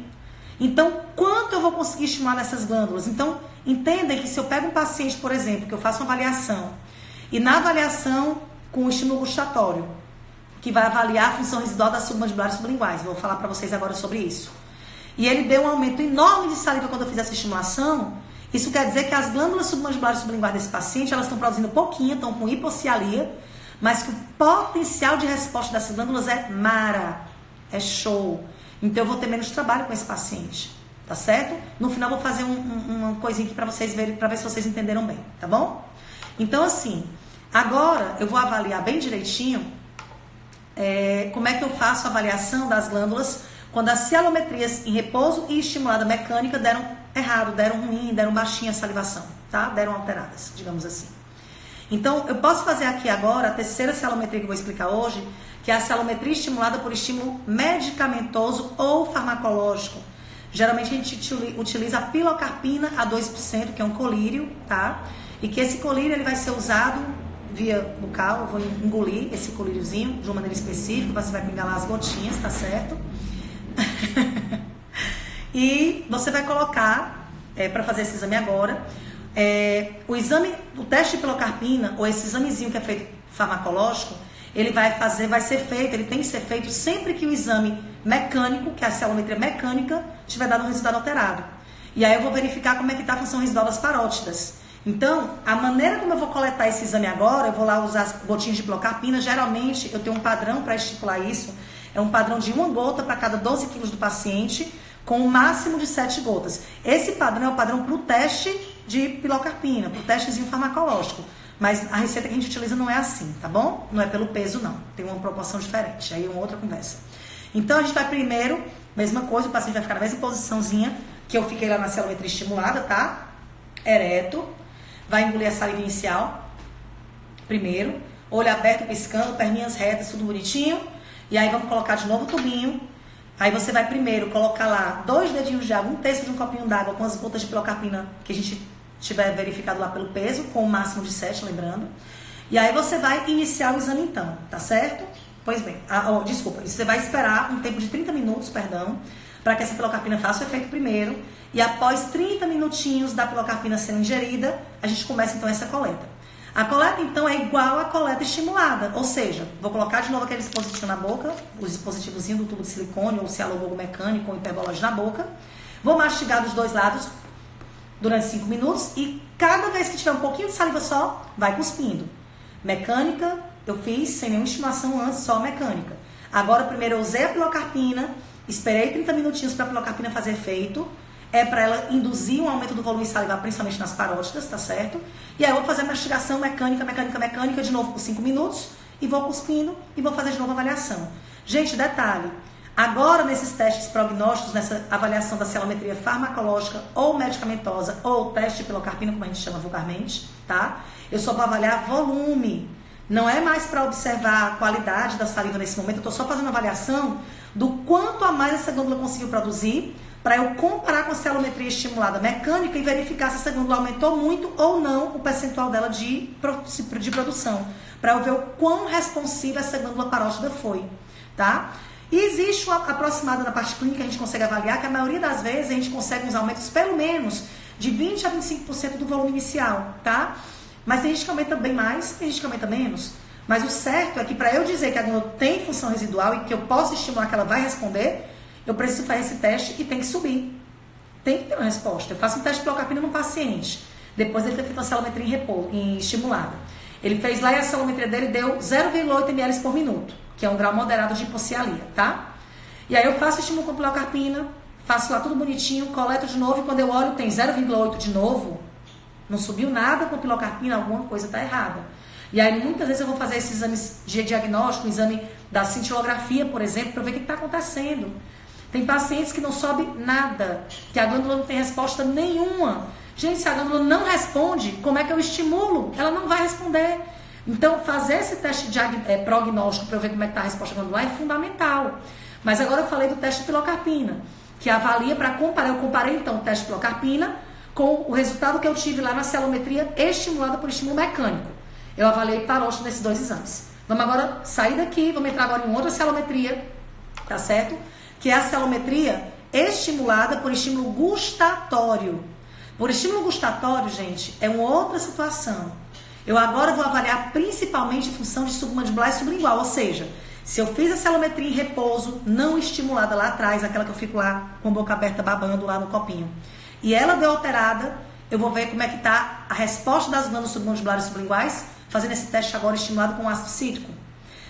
Então, quanto eu vou conseguir estimular nessas glândulas? Então, entendem que se eu pego um paciente, por exemplo, que eu faço uma avaliação, e na avaliação com o estímulo gustatório, que vai avaliar a função residual das submandibulares e sublinguais. Vou falar para vocês agora sobre isso. E ele deu um aumento enorme de saliva quando eu fiz essa estimulação. Isso quer dizer que as glândulas submandibulares e sublinguais desse paciente, elas estão produzindo pouquinho, estão com hipocialia, mas que o potencial de resposta dessas glândulas é é show. Então eu vou ter menos trabalho com esse paciente, tá certo? No final eu vou fazer uma coisinha aqui para vocês verem, para ver se vocês entenderam bem, tá bom? Então assim, agora eu vou avaliar bem direitinho como é que eu faço a avaliação das glândulas quando as cialometrias em repouso e estimulada mecânica deram errado, deram ruim, deram baixinha a salivação, tá? Deram alteradas, digamos assim. Então, eu posso fazer aqui agora a terceira cialometria que eu vou explicar hoje, que é a cialometria estimulada por estímulo medicamentoso ou farmacológico. Geralmente a gente utiliza a pilocarpina a 2%, que é um colírio, tá? E que esse colírio ele vai ser usado via bucal, eu vou engolir esse colíriozinho de uma maneira específica, você vai pingar lá as gotinhas, tá certo? E você vai colocar, para fazer esse exame agora, o teste de pilocarpina, ou esse examezinho que é feito farmacológico, ele vai ser feito, ele tem que ser feito sempre que o exame mecânico, que é a cialometria mecânica, tiver dado um resultado alterado. E aí eu vou verificar como é que está a função residual das parótidas. Então, a maneira como eu vou coletar esse exame agora, eu vou lá usar as gotinhas de pilocarpina. Geralmente, eu tenho um padrão para estipular isso. É um padrão de 1 gota para cada 12 quilos do paciente, com um máximo de 7 gotas. Esse padrão é o padrão para o teste de pilocarpina, para o testezinho farmacológico. Mas a receita que a gente utiliza não é assim, tá bom? Não é pelo peso, não. Tem uma proporção diferente. Aí é uma outra conversa. Então, a gente vai primeiro, mesma coisa, o paciente vai ficar na mesma posiçãozinha que eu fiquei lá na cialometria estimulada, tá? Ereto. Vai engolir a saliva inicial, primeiro, olho aberto, piscando, perninhas retas, tudo bonitinho. E aí vamos colocar de novo o tubinho. Aí você vai primeiro colocar lá 2 dedinhos de água, 1/3 de um copinho d'água com as gotas de pilocarpina que a gente tiver verificado lá pelo peso, com o máximo de 7, lembrando. E aí você vai iniciar o exame então, tá certo? Pois bem, desculpa, você vai esperar um tempo de 30 minutos, para que essa pilocarpina faça o efeito primeiro. E após 30 minutinhos da pilocarpina sendo ingerida, a gente começa então essa coleta. A coleta então é igual à coleta estimulada, ou seja, vou colocar de novo aquele dispositivo na boca, o dispositivozinho do tubo de silicone ou cialogogo mecânico ou hiperbolóide na boca. Vou mastigar dos dois lados durante 5 minutos e cada vez que tiver um pouquinho de saliva só, vai cuspindo. Mecânica, eu fiz sem nenhuma estimulação antes, só mecânica. Agora primeiro eu usei a pilocarpina, esperei 30 minutinhos para a pilocarpina fazer efeito. É para ela induzir um aumento do volume salivar, principalmente nas parótidas, tá certo? E aí eu vou fazer a mastigação mecânica, de novo por 5 minutos, e vou cuspindo e vou fazer de novo a avaliação. Gente, detalhe, agora nesses testes prognósticos, nessa avaliação da cialometria farmacológica ou medicamentosa, ou teste de pilocarpina, como a gente chama vulgarmente, tá? Eu só vou avaliar volume. Não é mais para observar a qualidade da saliva nesse momento, eu tô só fazendo uma avaliação do quanto a mais essa glândula conseguiu produzir, para eu comparar com a cialometria estimulada mecânica e verificar se essa glândula aumentou muito ou não o percentual dela de produção, para eu ver o quão responsiva essa glândula parótida foi, tá? E existe uma aproximada na parte clínica que a gente consegue avaliar, que a maioria das vezes a gente consegue uns aumentos pelo menos de 20 a 25% do volume inicial, tá? Mas tem gente que aumenta bem mais, tem gente que aumenta menos. Mas o certo é que para eu dizer que a glândula tem função residual e que eu posso estimular que ela vai responder, eu preciso fazer esse teste e tem que subir. Tem que ter uma resposta. Eu faço um teste de pilocarpina num paciente, depois ele ter feito uma cialometria em estimulada. Ele fez lá e a cialometria dele deu 0,8 ml por minuto, que é um grau moderado de hipocialia, tá? E aí eu faço estímulo com pilocarpina, faço lá tudo bonitinho, coleto de novo e quando eu olho tem 0,8 de novo, não subiu nada com pilocarpina, alguma coisa está errada. E aí muitas vezes eu vou fazer esses exames de diagnóstico, o exame da cintilografia, por exemplo, para ver o que está acontecendo. Tem pacientes que não sobe nada, que a glândula não tem resposta nenhuma. Gente, se a glândula não responde, como é que eu estimulo? Ela não vai responder. Então, fazer esse teste de prognóstico para eu ver como é que está a resposta glandular é fundamental. Mas agora eu falei do teste de pilocarpina, que avalia para comparar. Eu comparei, então, o teste de pilocarpina com o resultado que eu tive lá na cialometria estimulada por estímulo mecânico. Eu avaliei parótida nesses 2 exames. Vamos agora sair daqui, vamos entrar agora em outra cialometria, tá certo? Que é a cialometria estimulada por estímulo gustatório. Por estímulo gustatório, gente, é uma outra situação. Eu agora vou avaliar principalmente a função de submandibular e sublingual, ou seja, se eu fiz a cialometria em repouso, não estimulada lá atrás, aquela que eu fico lá com a boca aberta babando lá no copinho, e ela deu alterada, eu vou ver como é que está a resposta das glândulas submandibulares e sublinguais fazendo esse teste agora estimulado com ácido cítrico.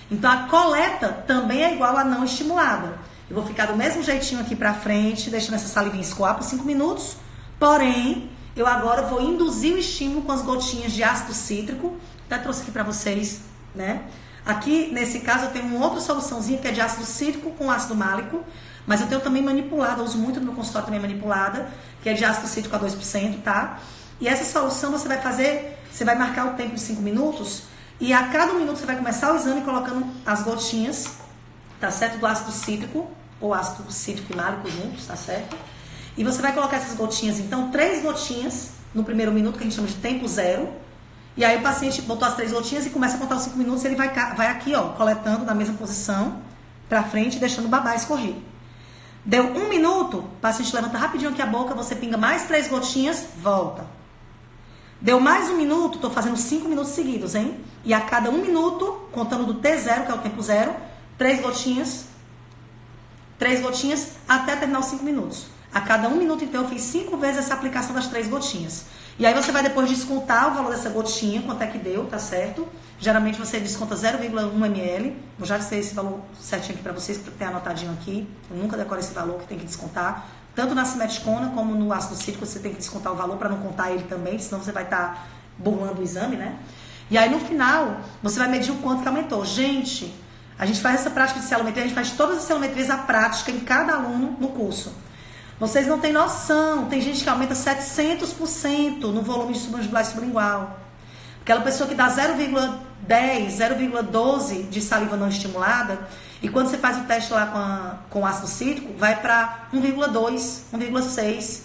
Então a coleta também é igual a não estimulada. Eu vou ficar do mesmo jeitinho aqui pra frente, deixando essa salivinha escoar por 5 minutos. Porém, eu agora vou induzir o estímulo com as gotinhas de ácido cítrico. Até trouxe aqui pra vocês, né? Aqui, nesse caso, eu tenho uma outra soluçãozinha que é de ácido cítrico com ácido málico. Mas eu tenho também manipulada, eu uso muito no meu consultório também manipulada, que é de ácido cítrico a 2%, tá? E essa solução você vai fazer, você vai marcar o tempo de 5 minutos e a cada 1 minuto você vai começar o exame colocando as gotinhas, tá certo? Do ácido cítrico, ou ácido cítrico e málico juntos, tá certo? E você vai colocar essas gotinhas, então 3 gotinhas no primeiro minuto, que a gente chama de tempo zero. E aí o paciente botou as 3 gotinhas e começa a contar os 5 minutos, ele vai aqui, ó, coletando na mesma posição, pra frente, deixando o babá escorrer. Deu 1 minuto, o paciente levanta rapidinho aqui a boca, você pinga mais 3 gotinhas, volta. Deu mais 1 minuto, tô fazendo 5 minutos seguidos, hein? E a cada 1 minuto, contando do T0, que é o tempo zero, 3 gotinhas, até terminar os 5 minutos. A cada 1 minuto, então, eu fiz 5 vezes essa aplicação das 3 gotinhas. E aí você vai depois descontar o valor dessa gotinha, quanto é que deu, tá certo? Geralmente você desconta 0,1 ml. Eu já sei esse valor certinho aqui pra vocês, pra ter anotadinho aqui. Eu nunca decoro esse valor que tem que descontar. Tanto na simeticona como no ácido cítrico você tem que descontar o valor para não contar ele também, senão você vai estar burlando o exame, né? E aí no final, você vai medir o quanto que aumentou. Gente, a gente faz essa prática de cielometria, a gente faz todas as cielometrias à prática em cada aluno no curso. Vocês não têm noção, tem gente que aumenta 700% no volume de submandibular e sublingual. Aquela pessoa que dá 0,10, 0,12 de saliva não estimulada, e quando você faz o teste lá com ácido cítrico, vai para 1,2, 1,6.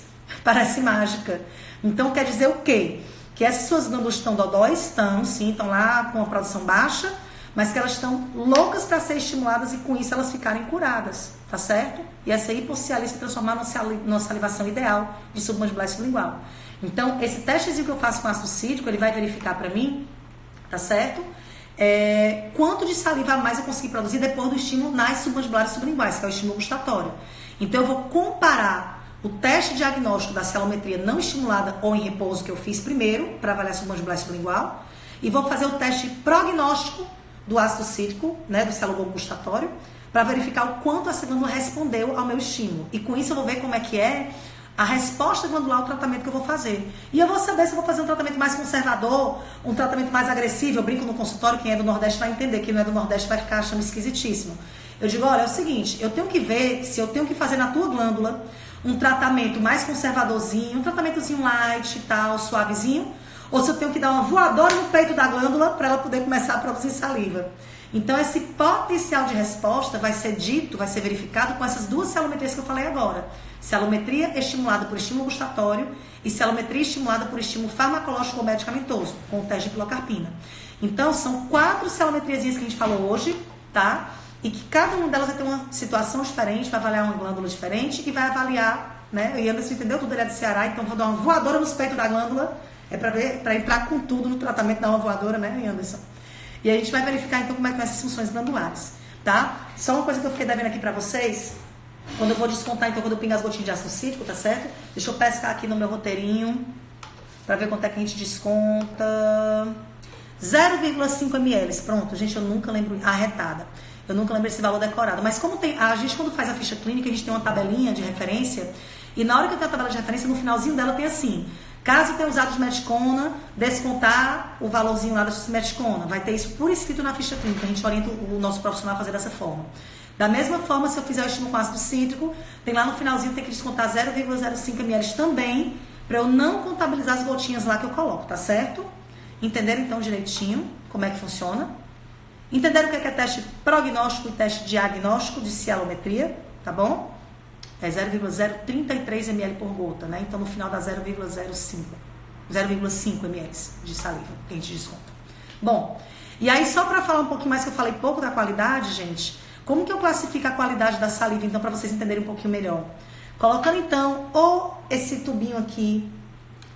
Parece mágica. Então, quer dizer o quê? Que essas suas glândulas estão dodóis, estão lá com uma produção baixa, mas que elas estão loucas para ser estimuladas e com isso elas ficarem curadas, tá certo? E essa hipocialia se transformar numa salivação ideal de submandibular e sublingual. Então, esse testezinho que eu faço com ácido cítrico, ele vai verificar para mim, tá certo? Quanto de saliva a mais eu consegui produzir depois do estímulo nas submandibulares e sublinguais, que é o estímulo gustatório. Então eu vou comparar o teste diagnóstico da cielometria não estimulada ou em repouso que eu fiz primeiro, para avaliar submandibular e sublingual, e vou fazer o teste prognóstico do ácido cítrico, né, do cialoglobo gustatório, para verificar o quanto essa glândula respondeu ao meu estímulo. E com isso eu vou ver como é que é a resposta glandular ao tratamento que eu vou fazer. E eu vou saber se eu vou fazer um tratamento mais conservador, um tratamento mais agressivo. Eu brinco no consultório, quem é do Nordeste vai entender, quem não é do Nordeste vai ficar achando esquisitíssimo. Eu digo, olha, é o seguinte, eu tenho que ver se eu tenho que fazer na tua glândula um tratamento mais conservadorzinho, um tratamentozinho light e tal, suavezinho, ou se eu tenho que dar uma voadora no peito da glândula para ela poder começar a produzir saliva. Então, esse potencial de resposta vai ser dito, vai ser verificado com essas 2 cielometrias que eu falei agora. Cielometria estimulada por estímulo gustatório e cielometria estimulada por estímulo farmacológico ou medicamentoso, com o teste de pilocarpina. Então, são 4 cielometriazinhas que a gente falou hoje, tá? E que cada uma delas vai ter uma situação diferente, vai avaliar uma glândula diferente e vai avaliar, né? E Anderson entendeu tudo, ele é do Ceará, então vou dar uma voadora nos peitos da glândula, para entrar com tudo no tratamento da uma voadora, né, Anderson? E a gente vai verificar então como é que vai essas funções glandulares, tá? Só uma coisa que eu fiquei devendo aqui pra vocês, quando eu vou descontar, então, quando eu pingo as gotinhas de ácido cítrico, tá certo? Deixa eu pescar aqui no meu roteirinho, pra ver quanto é que a gente desconta. 0,5 ml, pronto, gente, eu nunca lembro, arretada. Eu nunca lembro esse valor decorado, mas como tem, a gente quando faz a ficha clínica, a gente tem uma tabelinha de referência, e na hora que eu tenho a tabela de referência, no finalzinho dela tem assim, caso tenha usado simeticona, descontar o valorzinho lá da simeticona. Vai ter isso por escrito na ficha clínica. A gente orienta o nosso profissional a fazer dessa forma. Da mesma forma, se eu fizer o estímulo com ácido cítrico, tem lá no finalzinho, tem que descontar 0,05 ml também, para eu não contabilizar as gotinhas lá que eu coloco, tá certo? Entenderam então direitinho como é que funciona? Entenderam o que é teste prognóstico e teste diagnóstico de cielometria, tá bom? É 0,033 ml por gota, né? Então no final dá 0,05 ml de saliva que a gente desconta. Bom, e aí só para falar um pouquinho mais, que eu falei pouco da qualidade, gente, como que eu classifico a qualidade da saliva, então, para vocês entenderem um pouquinho melhor? Colocando então ou esse tubinho aqui,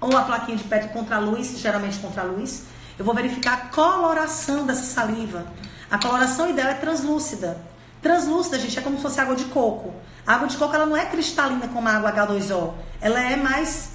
ou a plaquinha de Petri contra a luz, geralmente contra a luz, eu vou verificar a coloração dessa saliva. A coloração ideal é translúcida. Translúcida, gente, é como se fosse água de coco. A água de coco, ela não é cristalina como a água H2O. Ela é mais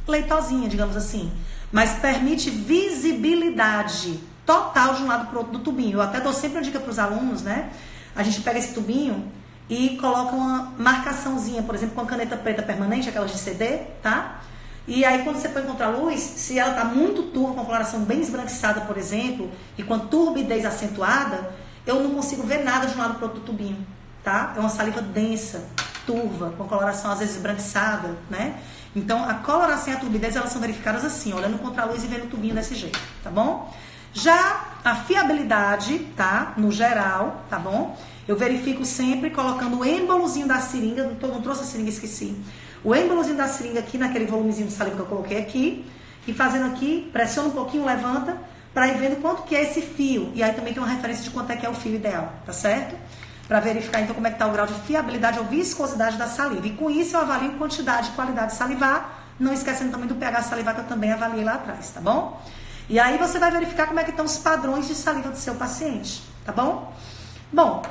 leitosinha, digamos assim. Mas permite visibilidade, total de um lado pro outro do tubinho. Eu até dou sempre uma dica para os alunos, né? A gente pega esse tubinho e coloca uma marcaçãozinha, por exemplo, com a caneta preta permanente, aquelas de CD, tá? E aí quando você põe contra a luz, se ela tá muito turva, com a coloração bem esbranquiçada, por exemplo, e com a turbidez acentuada, eu não consigo ver nada de um lado pro outro do tubinho, tá? É uma saliva densa, turva, com coloração às vezes esbranquiçada, né? Então a coloração e a turbidez, elas são verificadas assim, olhando contra a luz e vendo o tubinho desse jeito, tá bom? Já a fiabilidade, tá? No geral, tá bom? Eu verifico sempre colocando o êmbolozinho da seringa, não trouxe a seringa, esqueci. O êmbolozinho da seringa aqui, naquele volumezinho de saliva que eu coloquei aqui, e fazendo aqui, pressiona um pouquinho, levanta, para ir vendo quanto que é esse fio. E aí também tem uma referência de quanto é que é o fio ideal, tá certo? Para verificar então como é que tá o grau de fiabilidade ou viscosidade da saliva. E com isso eu avalio quantidade e qualidade de salivar, não esquecendo também do pH salivar que eu também avaliei lá atrás, tá bom? E aí você vai verificar como é que estão os padrões de saliva do seu paciente, tá bom? Bom,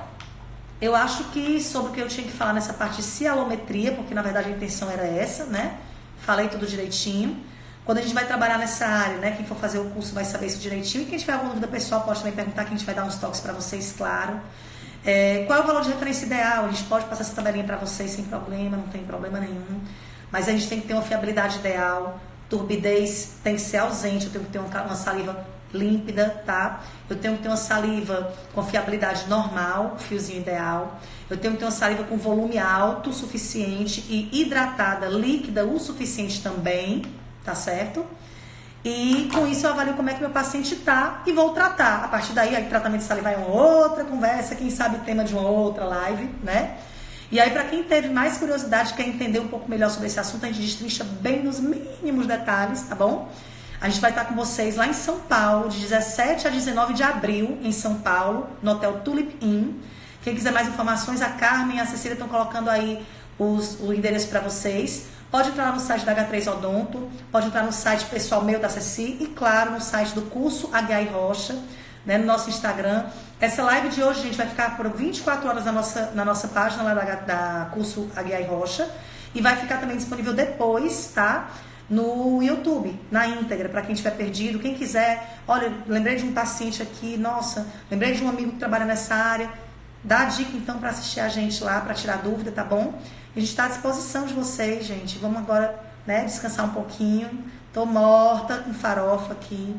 eu acho que sobre o que eu tinha que falar nessa parte de cialometria, porque na verdade a intenção era essa, né? Falei tudo direitinho. Quando a gente vai trabalhar nessa área, né? Quem for fazer o curso vai saber isso direitinho. E quem tiver alguma dúvida pessoal pode também perguntar, que a gente vai dar uns toques para vocês, claro. Qual é o valor de referência ideal? A gente pode passar essa tabelinha para vocês sem problema, não tem problema nenhum. Mas a gente tem que ter uma fiabilidade ideal. Turbidez tem que ser ausente, eu tenho que ter uma saliva límpida, tá? Eu tenho que ter uma saliva com fiabilidade normal, fiozinho ideal. Eu tenho que ter uma saliva com volume alto o suficiente e hidratada, líquida o suficiente também, tá certo? E com isso eu avalio como é que meu paciente tá e vou tratar. A partir daí, aí tratamento de saliva é uma outra conversa, quem sabe tema de uma outra live, né? E aí, para quem teve mais curiosidade, quer entender um pouco melhor sobre esse assunto, a gente destrincha bem nos mínimos detalhes, tá bom? A gente vai estar com vocês lá em São Paulo, de 17 a 19 de abril, em São Paulo, no Hotel Tulip Inn. Quem quiser mais informações, a Carmen e a Cecília estão colocando aí o endereço para vocês. Pode entrar no site da H3 Odonto, pode entrar no site pessoal meu da Ceci e, claro, no site do curso Aguiar e Rocha, né, no nosso Instagram. Essa live de hoje, gente, vai ficar por 24 horas na nossa página lá da curso Aguiar e Rocha e vai ficar também disponível depois, tá? No YouTube, na íntegra, para quem tiver perdido, quem quiser. Olha, lembrei de um paciente aqui, nossa, lembrei de um amigo que trabalha nessa área. Dá a dica então para assistir a gente lá, para tirar dúvida, tá bom? A gente está à disposição de vocês, gente. Vamos agora, né, descansar um pouquinho. Tô morta com farofa aqui,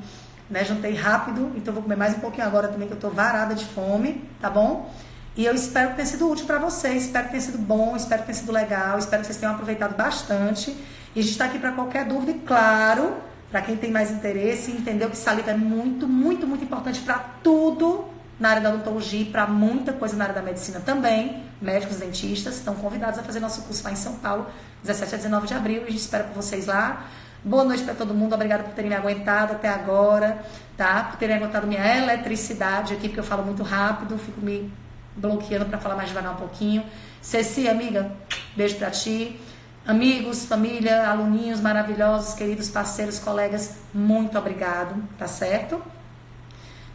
né? Jantei rápido, então vou comer mais um pouquinho agora também, que eu tô varada de fome, tá bom? E eu espero que tenha sido útil para vocês, espero que tenha sido bom, espero que tenha sido legal, espero que vocês tenham aproveitado bastante. E a gente está aqui para qualquer dúvida e, claro, para quem tem mais interesse, entendeu que saliva é muito, muito, muito importante para tudo na área da odontologia e para muita coisa na área da medicina também. Médicos, dentistas estão convidados a fazer nosso curso lá em São Paulo, 17 a 19 de abril, e a gente espera por vocês lá. Boa noite para todo mundo, obrigada por terem me aguentado até agora, tá? Por terem aguentado minha eletricidade aqui, porque eu falo muito rápido, fico me bloqueando para falar mais devagar um pouquinho. Ceci, amiga, beijo para ti. Amigos, família, aluninhos maravilhosos, queridos parceiros, colegas, muito obrigado, tá certo?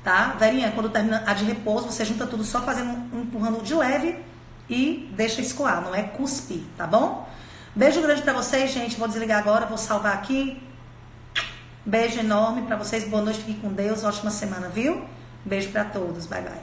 Tá? Verinha, quando termina a de repouso, você junta tudo só fazendo empurrando de leve e deixa escoar, não é cuspir, tá bom? Beijo grande pra vocês, gente. Vou desligar agora, vou salvar aqui. Beijo enorme pra vocês, boa noite, fiquem com Deus, ótima semana, viu? Beijo pra todos, bye bye.